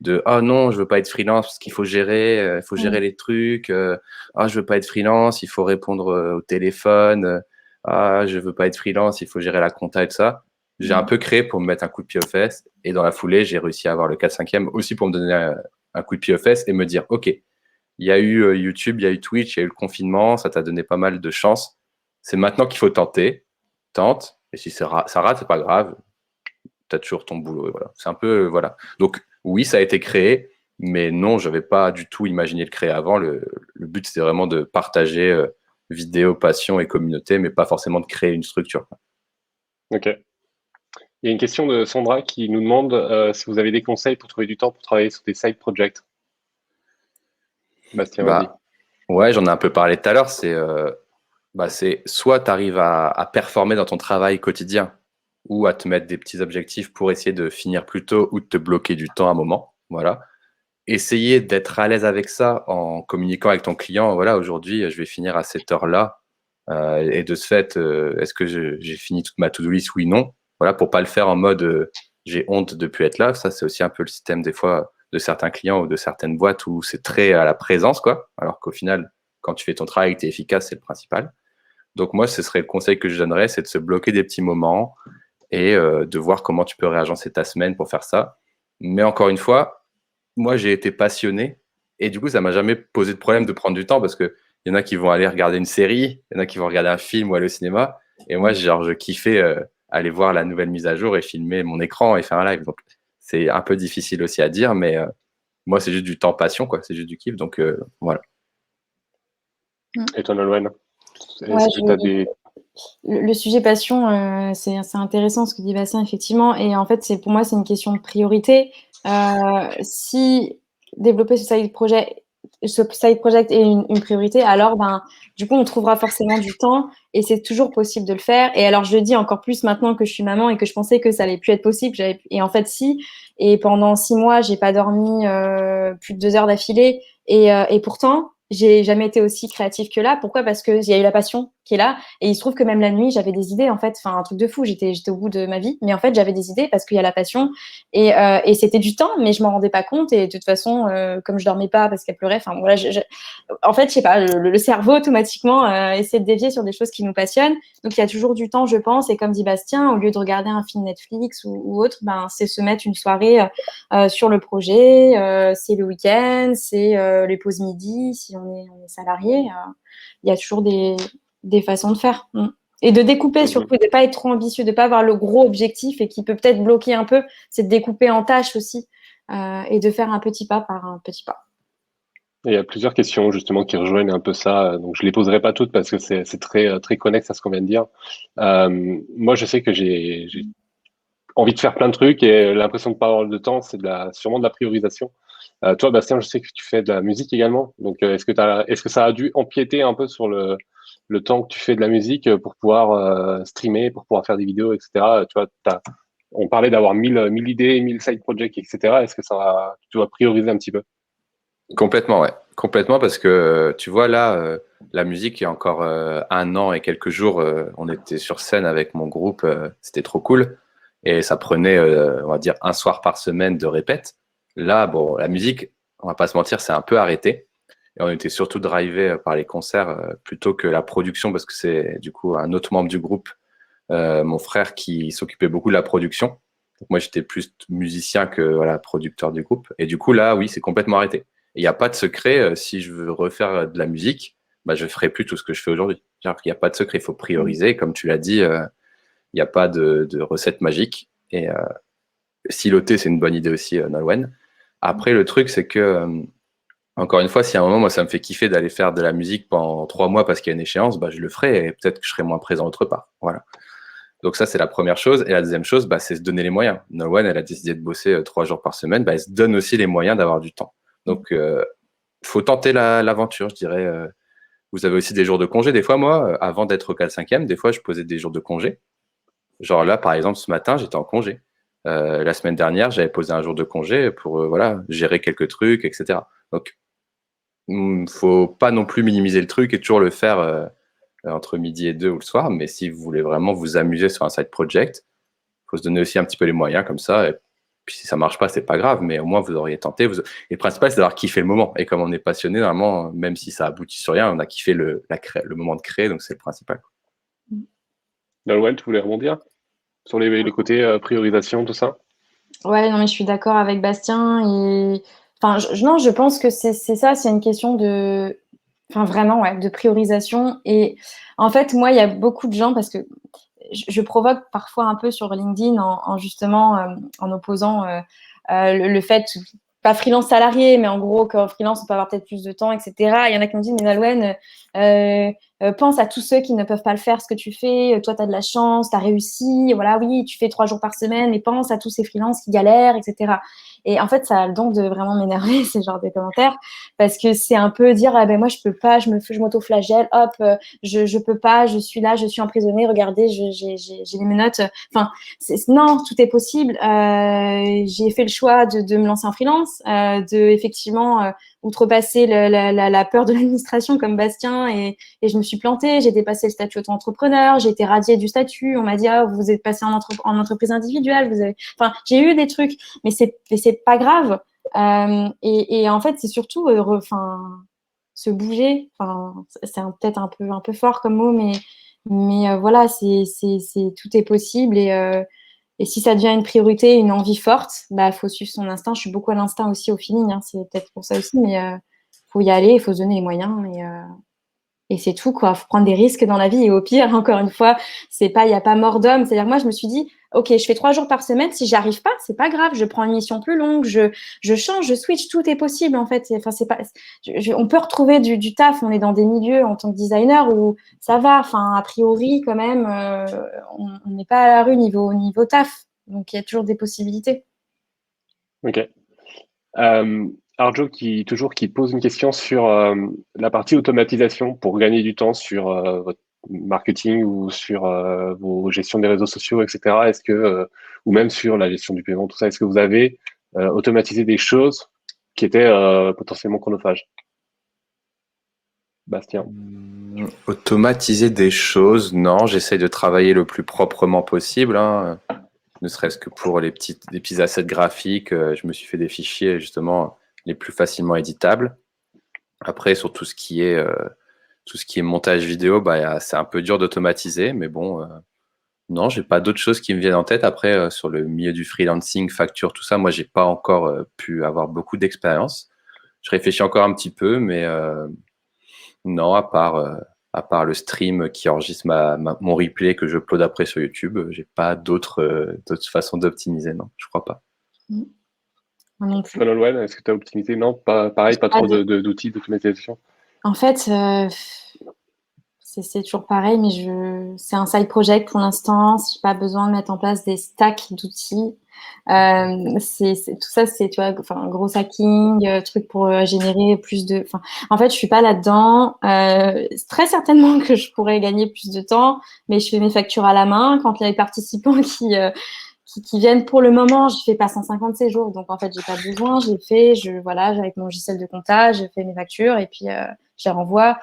de « Ah non, je veux pas être freelance parce qu'il faut gérer, les trucs. Ah, je veux pas être freelance, il faut répondre au téléphone. ah, je veux pas être freelance, il faut gérer la compta et tout ça. J'ai un peu créé pour me mettre un coup de pied aux fesses. Et dans la foulée, j'ai réussi à avoir le 4/5e aussi pour me donner un coup de pied aux fesses et me dire, OK, il y a eu YouTube, il y a eu Twitch, il y a eu le confinement, ça t'a donné pas mal de chance. C'est maintenant qu'il faut tenter. Tente. Et si ça rate, c'est pas grave. Tu as toujours ton boulot. Et voilà. C'est un peu, voilà. Donc, oui, ça a été créé, mais non, je n'avais pas du tout imaginé le créer avant. Le but, c'était vraiment de partager vidéo, passion et communauté, mais pas forcément de créer une structure. Ok. Il y a une question de Sandra qui nous demande si vous avez des conseils pour trouver du temps pour travailler sur des side projects. Bastien, vas-y. Ouais, j'en ai un peu parlé tout à l'heure. C'est soit tu arrives à performer dans ton travail quotidien ou à te mettre des petits objectifs pour essayer de finir plus tôt ou de te bloquer du temps à un moment. Voilà. Essayer d'être à l'aise avec ça en communiquant avec ton client. Voilà, aujourd'hui, je vais finir à cette heure-là. Et de ce fait, est-ce que j'ai fini toute ma to-do list? Oui, non. Voilà, pour pas le faire en mode j'ai honte de plus être là. Ça, c'est aussi un peu le système des fois de certains clients ou de certaines boîtes où c'est très à la présence, quoi. Alors qu'au final, quand tu fais ton travail et que tu es efficace, c'est le principal. Donc moi, ce serait le conseil que je donnerais, c'est de se bloquer des petits moments et de voir comment tu peux réagencer ta semaine pour faire ça. Mais encore une fois, moi, j'ai été passionné et du coup, ça m'a jamais posé de problème de prendre du temps parce que il y en a qui vont aller regarder une série, il y en a qui vont regarder un film ou aller au cinéma. Et moi, genre, je kiffais aller voir la nouvelle mise à jour et filmer mon écran et faire un live. Donc, c'est un peu difficile aussi à dire, mais moi, c'est juste du temps passion, quoi. C'est juste du kiff. Donc, voilà. Et toi, Nolwenn, Ouais, est-ce que tu as des... le sujet passion, c'est intéressant ce que dit Bastien, effectivement. Et en fait, pour moi, c'est une question de priorité. Si développer ce side project est une priorité, alors du coup, on trouvera forcément du temps et c'est toujours possible de le faire. Et alors, je le dis encore plus maintenant que je suis maman et que je pensais que ça allait plus être possible. Et en fait, si. Et pendant 6 mois, j'ai pas dormi plus de 2 heures d'affilée. Et pourtant, j'ai jamais été aussi créative que là. Pourquoi? Parce qu'il y a eu la passion qui est là. Et il se trouve que même la nuit, j'avais des idées, en fait. Enfin, un truc de fou. J'étais au bout de ma vie. Mais en fait, j'avais des idées parce qu'il y a la passion. Et c'était du temps, mais je m'en rendais pas compte. Et de toute façon, comme je dormais pas parce qu'elle pleurait, enfin, voilà, en fait, je sais pas, le cerveau, automatiquement, essaie de dévier sur des choses qui nous passionnent. Donc, il y a toujours du temps, je pense. Et comme dit Bastien, au lieu de regarder un film Netflix ou autre, c'est se mettre une soirée sur le projet. C'est le week-end, c'est les pauses midi, si on est salarié. Il y a toujours des façons de faire. Et de découper, surtout, de ne pas être trop ambitieux, de ne pas avoir le gros objectif et qui peut peut-être bloquer un peu, c'est de découper en tâches aussi et de faire un petit pas par un petit pas. Il y a plusieurs questions justement qui rejoignent un peu ça, donc je les poserai pas toutes parce que c'est très très connexe à ce qu'on vient de dire. Moi, je sais que j'ai envie de faire plein de trucs et l'impression de pas avoir de temps, c'est sûrement de la priorisation. Toi, Bastien, je sais que tu fais de la musique également, donc est-ce que ça a dû empiéter un peu sur le temps que tu fais de la musique pour pouvoir streamer, pour pouvoir faire des vidéos, etc. Tu vois, on parlait d'avoir 1000 idées, 1000 side projects, etc. Est-ce que tu dois prioriser un petit peu? Complètement, ouais. Complètement, parce que tu vois, là, la musique, il y a encore 1 an et quelques jours, on était sur scène avec mon groupe, c'était trop cool. Et ça prenait, on va dire, un soir par semaine de répète. Là, bon, la musique, on va pas se mentir, c'est un peu arrêté. Et on était surtout drivé par les concerts plutôt que la production, parce que c'est du coup un autre membre du groupe, mon frère, qui s'occupait beaucoup de la production. Donc moi, j'étais plus musicien que voilà, producteur du groupe. Et du coup, là, oui, c'est complètement arrêté. Il n'y a pas de secret. Si je veux refaire de la musique, je ne ferai plus tout ce que je fais aujourd'hui. Il n'y a pas de secret. Il faut prioriser. Comme tu l'as dit, il n'y a pas de recette magique. Et siloter, c'est une bonne idée aussi, Nolwenn. Après, le truc, c'est que, encore une fois, si à un moment, moi, ça me fait kiffer d'aller faire de la musique pendant 3 mois parce qu'il y a une échéance, je le ferai et peut-être que je serai moins présent autre part. Voilà. Donc ça, c'est la première chose. Et la deuxième chose, c'est se donner les moyens. Nolwenn, elle a décidé de bosser 3 jours par semaine. Elle se donne aussi les moyens d'avoir du temps. Donc, faut tenter l'aventure, je dirais. Vous avez aussi des jours de congé. Des fois, moi, avant d'être au 4/5e, des fois, je posais des jours de congé. Genre là, par exemple, ce matin, j'étais en congé. La semaine dernière, j'avais posé un jour de congé pour voilà, gérer quelques trucs, etc. Donc, faut pas non plus minimiser le truc et toujours le faire entre midi et 2 ou le soir. Mais si vous voulez vraiment vous amuser sur un side project, faut se donner aussi un petit peu les moyens comme ça. Et puis si ça marche pas, c'est pas grave, mais au moins vous auriez tenté. Et le principal, c'est d'avoir kiffé le moment. Et comme on est passionné, normalement, même si ça aboutit sur rien, on a kiffé le moment de créer, donc c'est le principal. Nolwenn, tu voulais rebondir sur le côté priorisation, tout ça? Ouais, non, mais je suis d'accord avec Bastien. Et... Enfin, non, je pense que c'est ça, c'est une question de. Enfin, vraiment, ouais, de priorisation. Et en fait, moi, il y a beaucoup de gens, parce que je provoque parfois un peu sur LinkedIn en justement en opposant le fait, pas freelance salarié, mais en gros qu'en freelance on peut avoir peut-être plus de temps, etc. Il y en a qui me disent, mais Nolwenn, pense à tous ceux qui ne peuvent pas le faire, ce que tu fais. Toi, tu as de la chance, tu as réussi. Voilà, oui, tu fais 3 jours par semaine, mais pense à tous ces freelances qui galèrent, etc. Et en fait, ça a le don de vraiment m'énerver, ces genres de commentaires, parce que c'est un peu dire, ah ben moi, je peux pas, je m'auto-flagelle, hop, je peux pas, je suis là, je suis emprisonnée, regardez, j'ai les menottes. Enfin, non, tout est possible. J'ai fait le choix de me lancer en freelance, de effectivement outrepasser la peur de l'administration comme Bastien, et je me suis plantée. J'ai dépassé le statut auto-entrepreneur, j'ai été radiée du statut. On m'a dit, ah, vous êtes passé en entreprise individuelle. Vous avez... Enfin, j'ai eu des trucs, mais c'est pas grave. Et en fait, c'est surtout, se bouger. Enfin, c'est peut-être un peu fort comme mot, mais voilà, tout est possible. Et si ça devient une priorité, une envie forte, bah, faut suivre son instinct. Je suis beaucoup à l'instinct aussi, au feeling, hein, c'est peut-être pour ça aussi, mais faut y aller, il faut se donner les moyens. Et c'est tout, quoi. Faut prendre des risques dans la vie. Et au pire, encore une fois, il n'y a pas mort d'homme. C'est-à-dire, moi, je me suis dit, OK, je fais 3 jours par semaine. Si j'arrive pas, c'est pas grave. Je prends une mission plus longue. Je change, je switch. Tout est possible, en fait. Enfin, c'est pas, on peut retrouver du taf. On est dans des milieux en tant que designer où ça va. Enfin, a priori, quand même, on n'est pas à la rue niveau taf. Donc, il y a toujours des possibilités. Ok. Arjo qui pose une question sur la partie automatisation pour gagner du temps sur votre marketing ou sur vos gestions des réseaux sociaux, etc. Ou même sur la gestion du paiement, tout ça, est-ce que vous avez automatisé des choses qui étaient potentiellement chronophages? Bastien. Automatiser des choses, non, j'essaye de travailler le plus proprement possible, hein. Ne serait-ce que pour les petits assets graphiques, je me suis fait des fichiers justement les plus facilement éditables. Après, sur tout ce qui est montage vidéo, bah, c'est un peu dur d'automatiser, mais bon, non, j'ai pas d'autres choses qui me viennent en tête. Après, sur le milieu du freelancing, facture, tout ça, moi, j'ai pas encore pu avoir beaucoup d'expérience. Je réfléchis encore un petit peu, mais non, à part le stream qui enregistre mon replay que je upload après sur YouTube, j'ai pas d'autres façons d'optimiser, non, je crois pas. Moi non plus. Toi, Nolwenn, est-ce que tu as optimisé? Non, pas pareil, pas trop d'outils d'automatisation. En fait, c'est toujours pareil, mais c'est un side project pour l'instant. J'ai pas besoin de mettre en place des stacks d'outils. Tout ça, c'est, tu vois, enfin, gros hacking, truc pour générer plus de. Enfin, en fait, je suis pas là-dedans. Très certainement que je pourrais gagner plus de temps, mais je fais mes factures à la main. Quand il y a les participants qui viennent pour le moment, je fais pas 150 séjours, donc en fait, j'ai pas besoin. Voilà, avec mon logiciel de comptage, je fais mes factures et puis je les renvoie.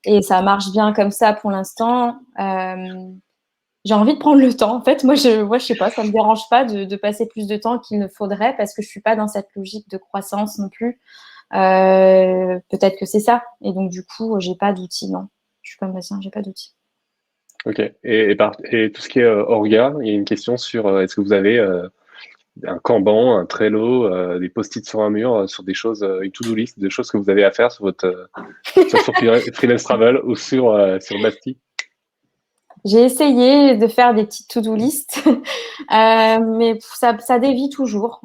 Et ça marche bien comme ça pour l'instant. J'ai envie de prendre le temps. En fait, moi, je sais pas, ça me dérange pas de passer plus de temps qu'il ne faudrait parce que je suis pas dans cette logique de croissance non plus. Peut-être que c'est ça. Et donc, du coup, j'ai pas d'outils, non. Je suis comme Bastien, j'ai pas d'outils. Ok. Et tout ce qui est orga, il y a une question sur est-ce que vous avez un Kanban, un Trello, des post-it sur un mur, sur des choses, une to-do list de choses que vous avez à faire sur votre soit sur Freelance Travel ou sur Basti. J'ai essayé de faire des petites to-do list, mais ça dévie toujours.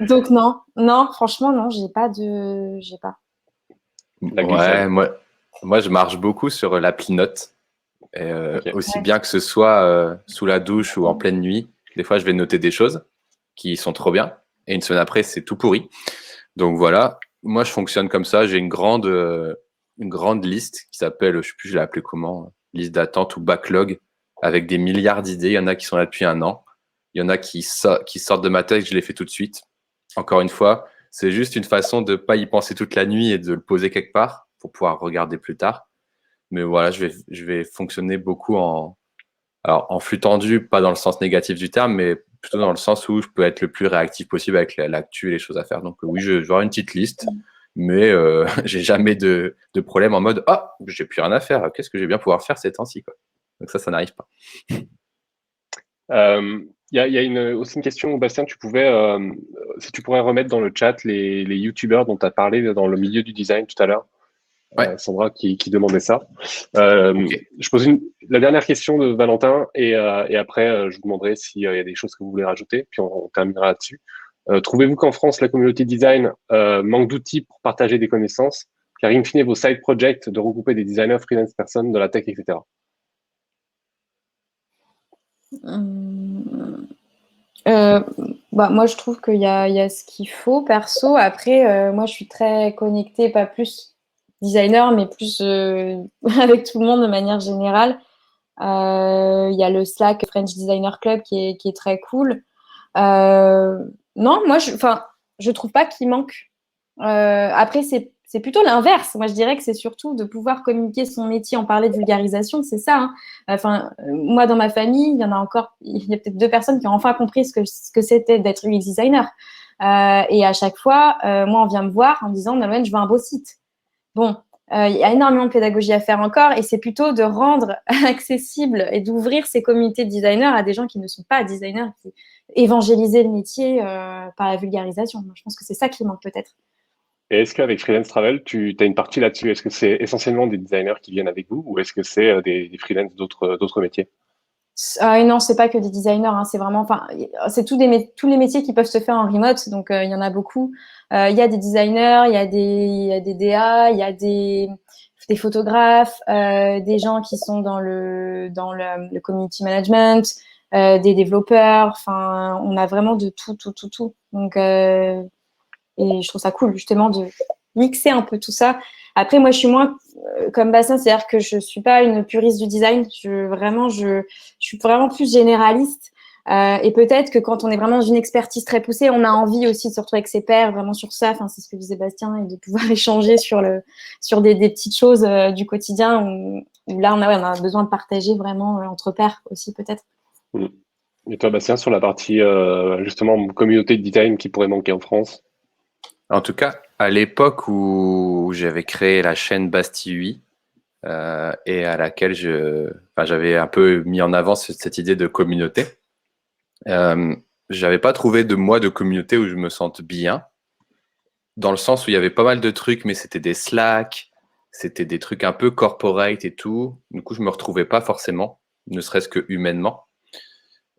Donc non, franchement non, j'ai pas. Ouais, moi je marche beaucoup sur l'appli Note. Et, Okay. aussi bien que ce soit sous la douche ou en pleine nuit, des fois je vais noter des choses qui sont trop bien et une semaine après c'est tout pourri. Donc voilà, moi je fonctionne comme ça, j'ai une grande liste qui s'appelle, je sais plus, je l'ai appelée comment, liste d'attente ou backlog avec des milliards d'idées. Il y en a qui sont là depuis 1 an, il y en a qui sortent de ma tête, je les fais tout de suite. Encore une fois, c'est juste une façon de pas y penser toute la nuit et de le poser quelque part pour pouvoir regarder plus tard. Mais voilà, je vais fonctionner beaucoup en flux tendu, pas dans le sens négatif du terme, mais plutôt dans le sens où je peux être le plus réactif possible avec l'actu et les choses à faire. Donc oui, je vais avoir une petite liste, mais j'ai jamais de problème en mode « Ah, j'ai plus rien à faire, qu'est-ce que je vais bien pouvoir faire ces temps-ci » quoi. Donc ça n'arrive pas. Il y a aussi une question, Bastien, si tu pourrais remettre dans le chat les YouTubeurs dont tu as parlé dans le milieu du design tout à l'heure. Ouais. Sandra qui demandait ça. Okay. Je pose la dernière question de Valentin et après, je vous demanderai s'il y a des choses que vous voulez rajouter, puis on terminera là-dessus. Trouvez-vous qu'en France, la communauté design manque d'outils pour partager des connaissances, car in fine, vos side projects de regrouper des designers, freelance personnes, de la tech, etc. Moi, je trouve qu'il y a ce qu'il faut, perso. Après, moi, je suis très connectée, pas plus designer, mais plus avec tout le monde de manière générale. Il y a le Slack French Designer Club qui est très cool. Non, moi, je trouve pas qu'il manque. Après, c'est plutôt l'inverse. Moi, je dirais que c'est surtout de pouvoir communiquer son métier, en parler de vulgarisation, c'est ça. Hein. Enfin, moi, dans ma famille, il y a peut-être 2 personnes qui ont enfin compris ce que c'était d'être UX designer. Et à chaque fois, moi, on vient me voir en me disant, Nolwenn, je veux un beau site. Bon, il y a énormément de pédagogie à faire encore, et c'est plutôt de rendre accessible et d'ouvrir ces communautés de designers à des gens qui ne sont pas designers, évangéliser le métier par la vulgarisation. Je pense que c'est ça qui manque peut-être. Et est-ce qu'avec Freelance Travel, tu as une partie là-dessus? Est-ce que c'est essentiellement des designers qui viennent avec vous ou est-ce que c'est des freelances d'autres métiers? Non, c'est pas que des designers, hein, c'est vraiment, c'est tous les métiers qui peuvent se faire en remote, donc il y en a beaucoup. Il y a des designers, il y a des DA, il y a des photographes, des gens qui sont dans le community management, des développeurs. Enfin, on a vraiment de tout. Donc, et je trouve ça cool justement de mixer un peu tout ça. Après, moi, je suis moins comme Bastien, c'est-à-dire que je suis pas une puriste du design. Je suis vraiment plus généraliste. Et peut-être que quand on est vraiment dans une expertise très poussée, on a envie aussi de se retrouver avec ses pairs vraiment sur ça. Enfin, c'est ce que disait Bastien, et de pouvoir échanger sur des petites choses du quotidien où là, on a besoin de partager vraiment entre pairs aussi, peut-être. Et toi, Bastien, sur la partie justement communauté de design qui pourrait manquer en France? En tout cas, à l'époque où j'avais créé la chaîne Bastille UI et à laquelle j'avais un peu mis en avant cette idée de communauté, j'avais pas trouvé de communauté où je me sente bien, dans le sens où il y avait pas mal de trucs, mais c'était des Slack, c'était des trucs un peu corporate et tout. Du coup, je me retrouvais pas forcément, ne serait-ce que humainement.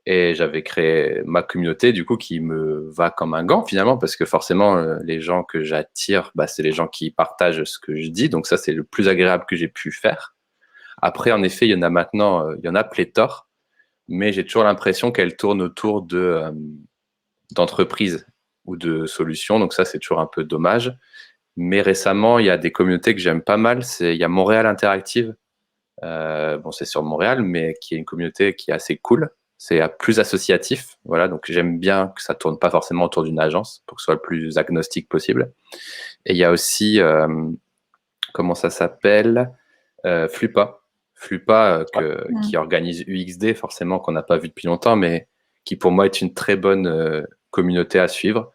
Et j'avais créé ma communauté, du coup, qui me va comme un gant, finalement, parce que forcément, les gens que j'attire, c'est les gens qui partagent ce que je dis. Donc ça, c'est le plus agréable que j'ai pu faire. Après, en effet, il y en a maintenant, il y en a pléthore, mais j'ai toujours l'impression qu'elles tournent autour d'entreprises ou de solutions. Donc ça, c'est toujours un peu dommage. Mais récemment, il y a des communautés que j'aime pas mal. Il y a Montréal Interactive. C'est sur Montréal, mais qui est une communauté qui est assez cool. C'est plus associatif, voilà, donc j'aime bien que ça tourne pas forcément autour d'une agence pour que ce soit le plus agnostique possible. Et il y a aussi, comment ça s'appelle, Flupa, qui organise UXD, forcément qu'on n'a pas vu depuis longtemps, mais qui pour moi est une très bonne communauté à suivre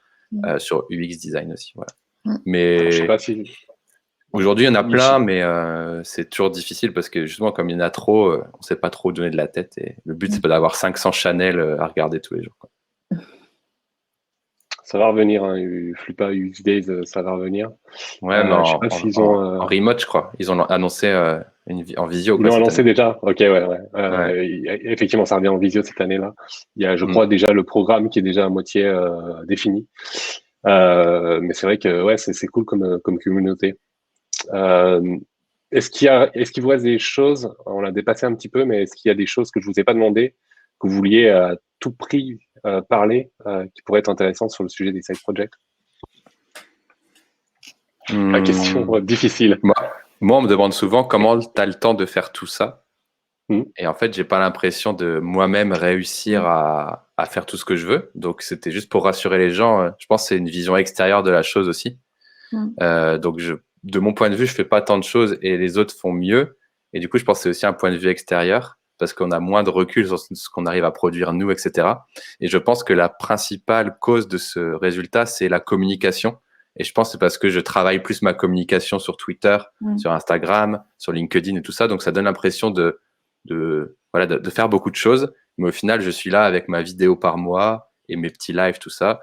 sur UX design aussi, voilà. Mais je sais pas si... Aujourd'hui, il y en a plein, mais c'est toujours difficile parce que justement, comme il y en a trop, on ne sait pas trop où donner de la tête. Et le but, c'est pas d'avoir 500 Chanel à regarder tous les jours, quoi. Ça va revenir, hein, Flupa, UX Days, ça va revenir. Ouais, mais je sais pas s'ils ont... en remote, je crois. Ils ont annoncé en visio. Ils l'ont annoncé déjà? Ok, ouais. Ouais. Effectivement, ça revient en visio cette année-là. Il y a, je crois, déjà le programme qui est déjà à moitié défini. Mais c'est vrai que ouais, c'est cool comme communauté. Est-ce qu'il vous reste des choses, on l'a dépassé un petit peu, mais est-ce qu'il y a des choses que je vous ai pas demandé, que vous vouliez à tout prix parler, qui pourraient être intéressantes sur le sujet des side projects? La question difficile. Moi, on me demande souvent comment tu as le temps de faire tout ça. Et en fait, j'ai pas l'impression de moi-même réussir à faire tout ce que je veux. Donc, c'était juste pour rassurer les gens. Je pense que c'est une vision extérieure de la chose aussi. Donc, de mon point de vue, je fais pas tant de choses et les autres font mieux. Et du coup, je pense que c'est aussi un point de vue extérieur parce qu'on a moins de recul sur ce qu'on arrive à produire nous, etc. Et je pense que la principale cause de ce résultat, c'est la communication. Et je pense que c'est parce que je travaille plus ma communication sur Twitter, sur Instagram, sur LinkedIn et tout ça. Donc, ça donne l'impression de voilà, de faire beaucoup de choses. Mais au final, je suis là avec ma vidéo par mois et mes petits lives, tout ça,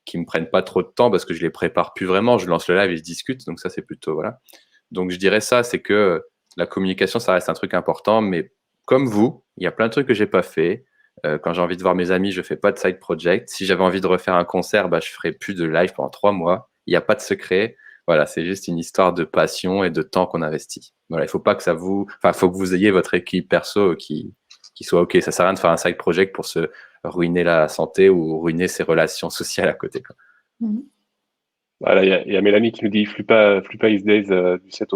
qui me prennent pas trop de temps parce que je les prépare plus vraiment. Je lance le live et je discute. Donc ça, c'est plutôt, voilà. Donc je dirais ça, c'est que la communication, ça reste un truc important. Mais comme vous, il y a plein de trucs que j'ai pas fait. Quand j'ai envie de voir mes amis, je fais pas de side project. Si j'avais envie de refaire un concert, bah, je ferais plus de live pendant 3 mois. Il n'y a pas de secret. Voilà, c'est juste une histoire de passion et de temps qu'on investit. Voilà, il faut pas que ça faut que vous ayez votre équipe perso qui soit OK. Ça sert à rien de faire un side project pour se ruiner la santé ou ruiner ses relations sociales à côté, quoi. Voilà, il y a Mélanie qui nous dit Flupa Is Days du 7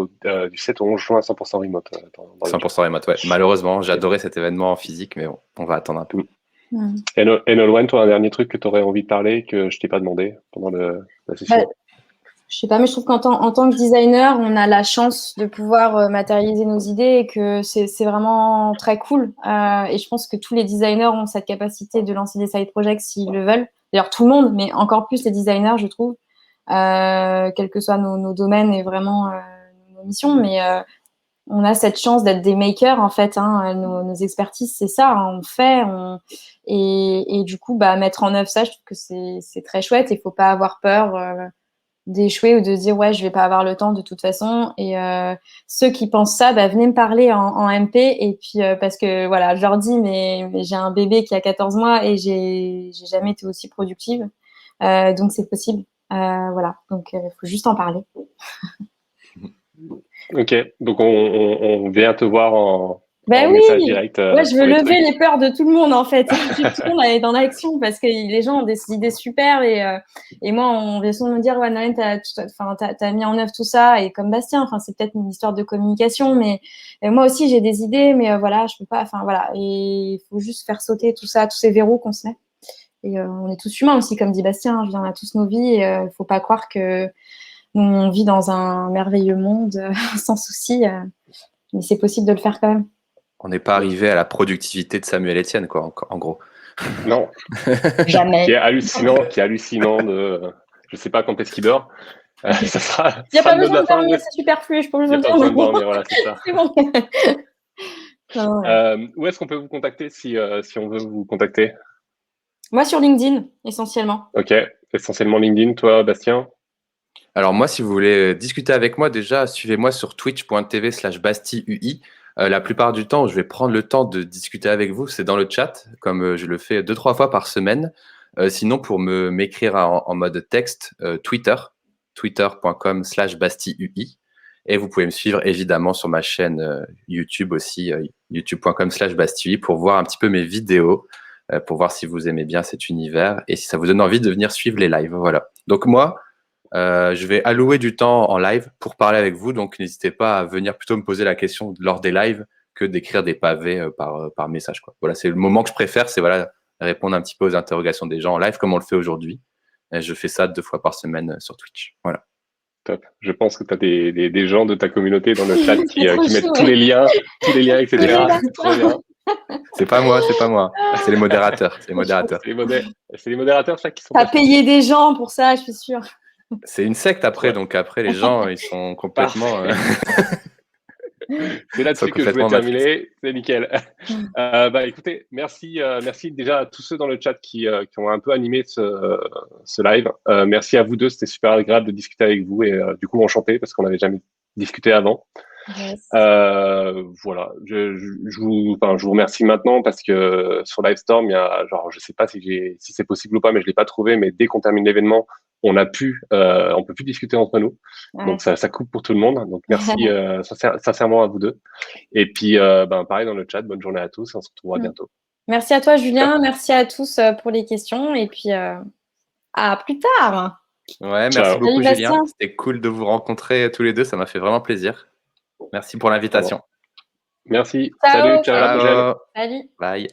au 11 juin, 100% remote. Dans le 100% remote, ouais. Malheureusement, j'adorais cet événement en physique, mais bon, on va attendre un peu. Et Nolwenn, toi, un dernier truc que tu aurais envie de parler que je t'ai pas demandé pendant la session? Je sais pas, mais je trouve en tant que designer, on a la chance de pouvoir matérialiser nos idées et que c'est vraiment très cool. Et je pense que tous les designers ont cette capacité de lancer des side projects s'ils le veulent. D'ailleurs, tout le monde, mais encore plus les designers, je trouve, quels que soient nos domaines et vraiment nos missions. Mais on a cette chance d'être des makers, en fait. Nos expertises, c'est ça. On fait. Et du coup, mettre en œuvre ça, je trouve que c'est très chouette. Il ne faut pas avoir peur d'échouer ou de se dire ouais, je vais pas avoir le temps de toute façon. Et ceux qui pensent ça, venez me parler en MP. Et puis parce que voilà, je leur dis mais j'ai un bébé qui a 14 mois et j'ai jamais été aussi productive. Donc c'est possible. Voilà, donc il faut juste en parler. Ok, donc on vient te voir en oui, message direct. ouais, je veux lever les peurs de tout le monde en fait. Tout le monde est dans l'action parce que les gens ont des idées super et moi on vient souvent me dire ouais Nolwenn t'as mis en œuvre tout ça et comme Bastien, c'est peut-être une histoire de communication mais moi aussi j'ai des idées mais voilà je peux pas, voilà, et il faut juste faire sauter tout ça, tous ces verrous qu'on se met et on est tous humains aussi comme dit Bastien, on a tous nos vies et faut pas croire que on vit dans un merveilleux monde sans souci mais c'est possible de le faire quand même. On n'est pas arrivé à la productivité de Samuel Etienne, quoi, en gros. Non. Jamais. Qui est hallucinant de. Je sais pas quand est-ce qu'il dort. Ça sera. Il n'y a pas besoin de dormir, c'est superflu. Je peux vous le dire. Il n'y a pas besoin de dormir, voilà, c'est ça. C'est bon. Où est-ce qu'on peut vous contacter si on veut vous contacter? Moi, sur LinkedIn, essentiellement. Ok, essentiellement LinkedIn. Toi, Bastien? Alors moi, si vous voulez discuter avec moi, déjà, suivez-moi sur twitch.tv/BastiUI. La plupart du temps, je vais prendre le temps de discuter avec vous, c'est dans le chat, comme je le fais 2-3 fois par semaine. Sinon, pour m'écrire en mode texte, twitter.com/BastiUI. Et vous pouvez me suivre évidemment sur ma chaîne YouTube aussi, youtube.com/BastiUI, pour voir un petit peu mes vidéos, pour voir si vous aimez bien cet univers et si ça vous donne envie de venir suivre les lives. Voilà. Donc moi, je vais allouer du temps en live pour parler avec vous, donc n'hésitez pas à venir plutôt me poser la question lors des lives que d'écrire des pavés par message, quoi. Voilà, c'est le moment que je préfère, c'est voilà, répondre un petit peu aux interrogations des gens en live comme on le fait aujourd'hui. Et je fais ça 2 fois par semaine sur Twitch. Voilà. Top. Je pense que tu as des gens de ta communauté dans le chat qui mettent tous les liens, etc. C'est trop bien. C'est pas moi. C'est les modérateurs. C'est les modérateurs. C'est les modérateurs, ça, qui sont. T'as payé des gens pour ça, je suis sûre. C'est une secte après, donc après les gens, ils sont complètement. C'est là-dessus que je voulais terminer. C'est nickel. Écoutez, merci déjà à tous ceux dans le chat qui ont un peu animé ce live. Merci à vous deux, c'était super agréable de discuter avec vous et du coup enchanté parce qu'on n'avait jamais discuté avant. Yes. Voilà, je vous remercie maintenant parce que sur Livestorm, il y a je sais pas si c'est possible ou pas, mais je l'ai pas trouvé. Mais dès qu'on termine l'événement, on peut plus discuter entre nous. Ouais. Donc ça coupe pour tout le monde. Donc merci sincèrement à vous deux. Et puis pareil dans le chat, bonne journée à tous. On se retrouvera bientôt. Merci à toi Julien, merci à tous pour les questions et puis à plus tard. Ouais, merci beaucoup Julien. C'était cool de vous rencontrer tous les deux, ça m'a fait vraiment plaisir. Merci pour l'invitation. Merci. Ciao. Salut, ciao, à la prochaine. Salut. Bye.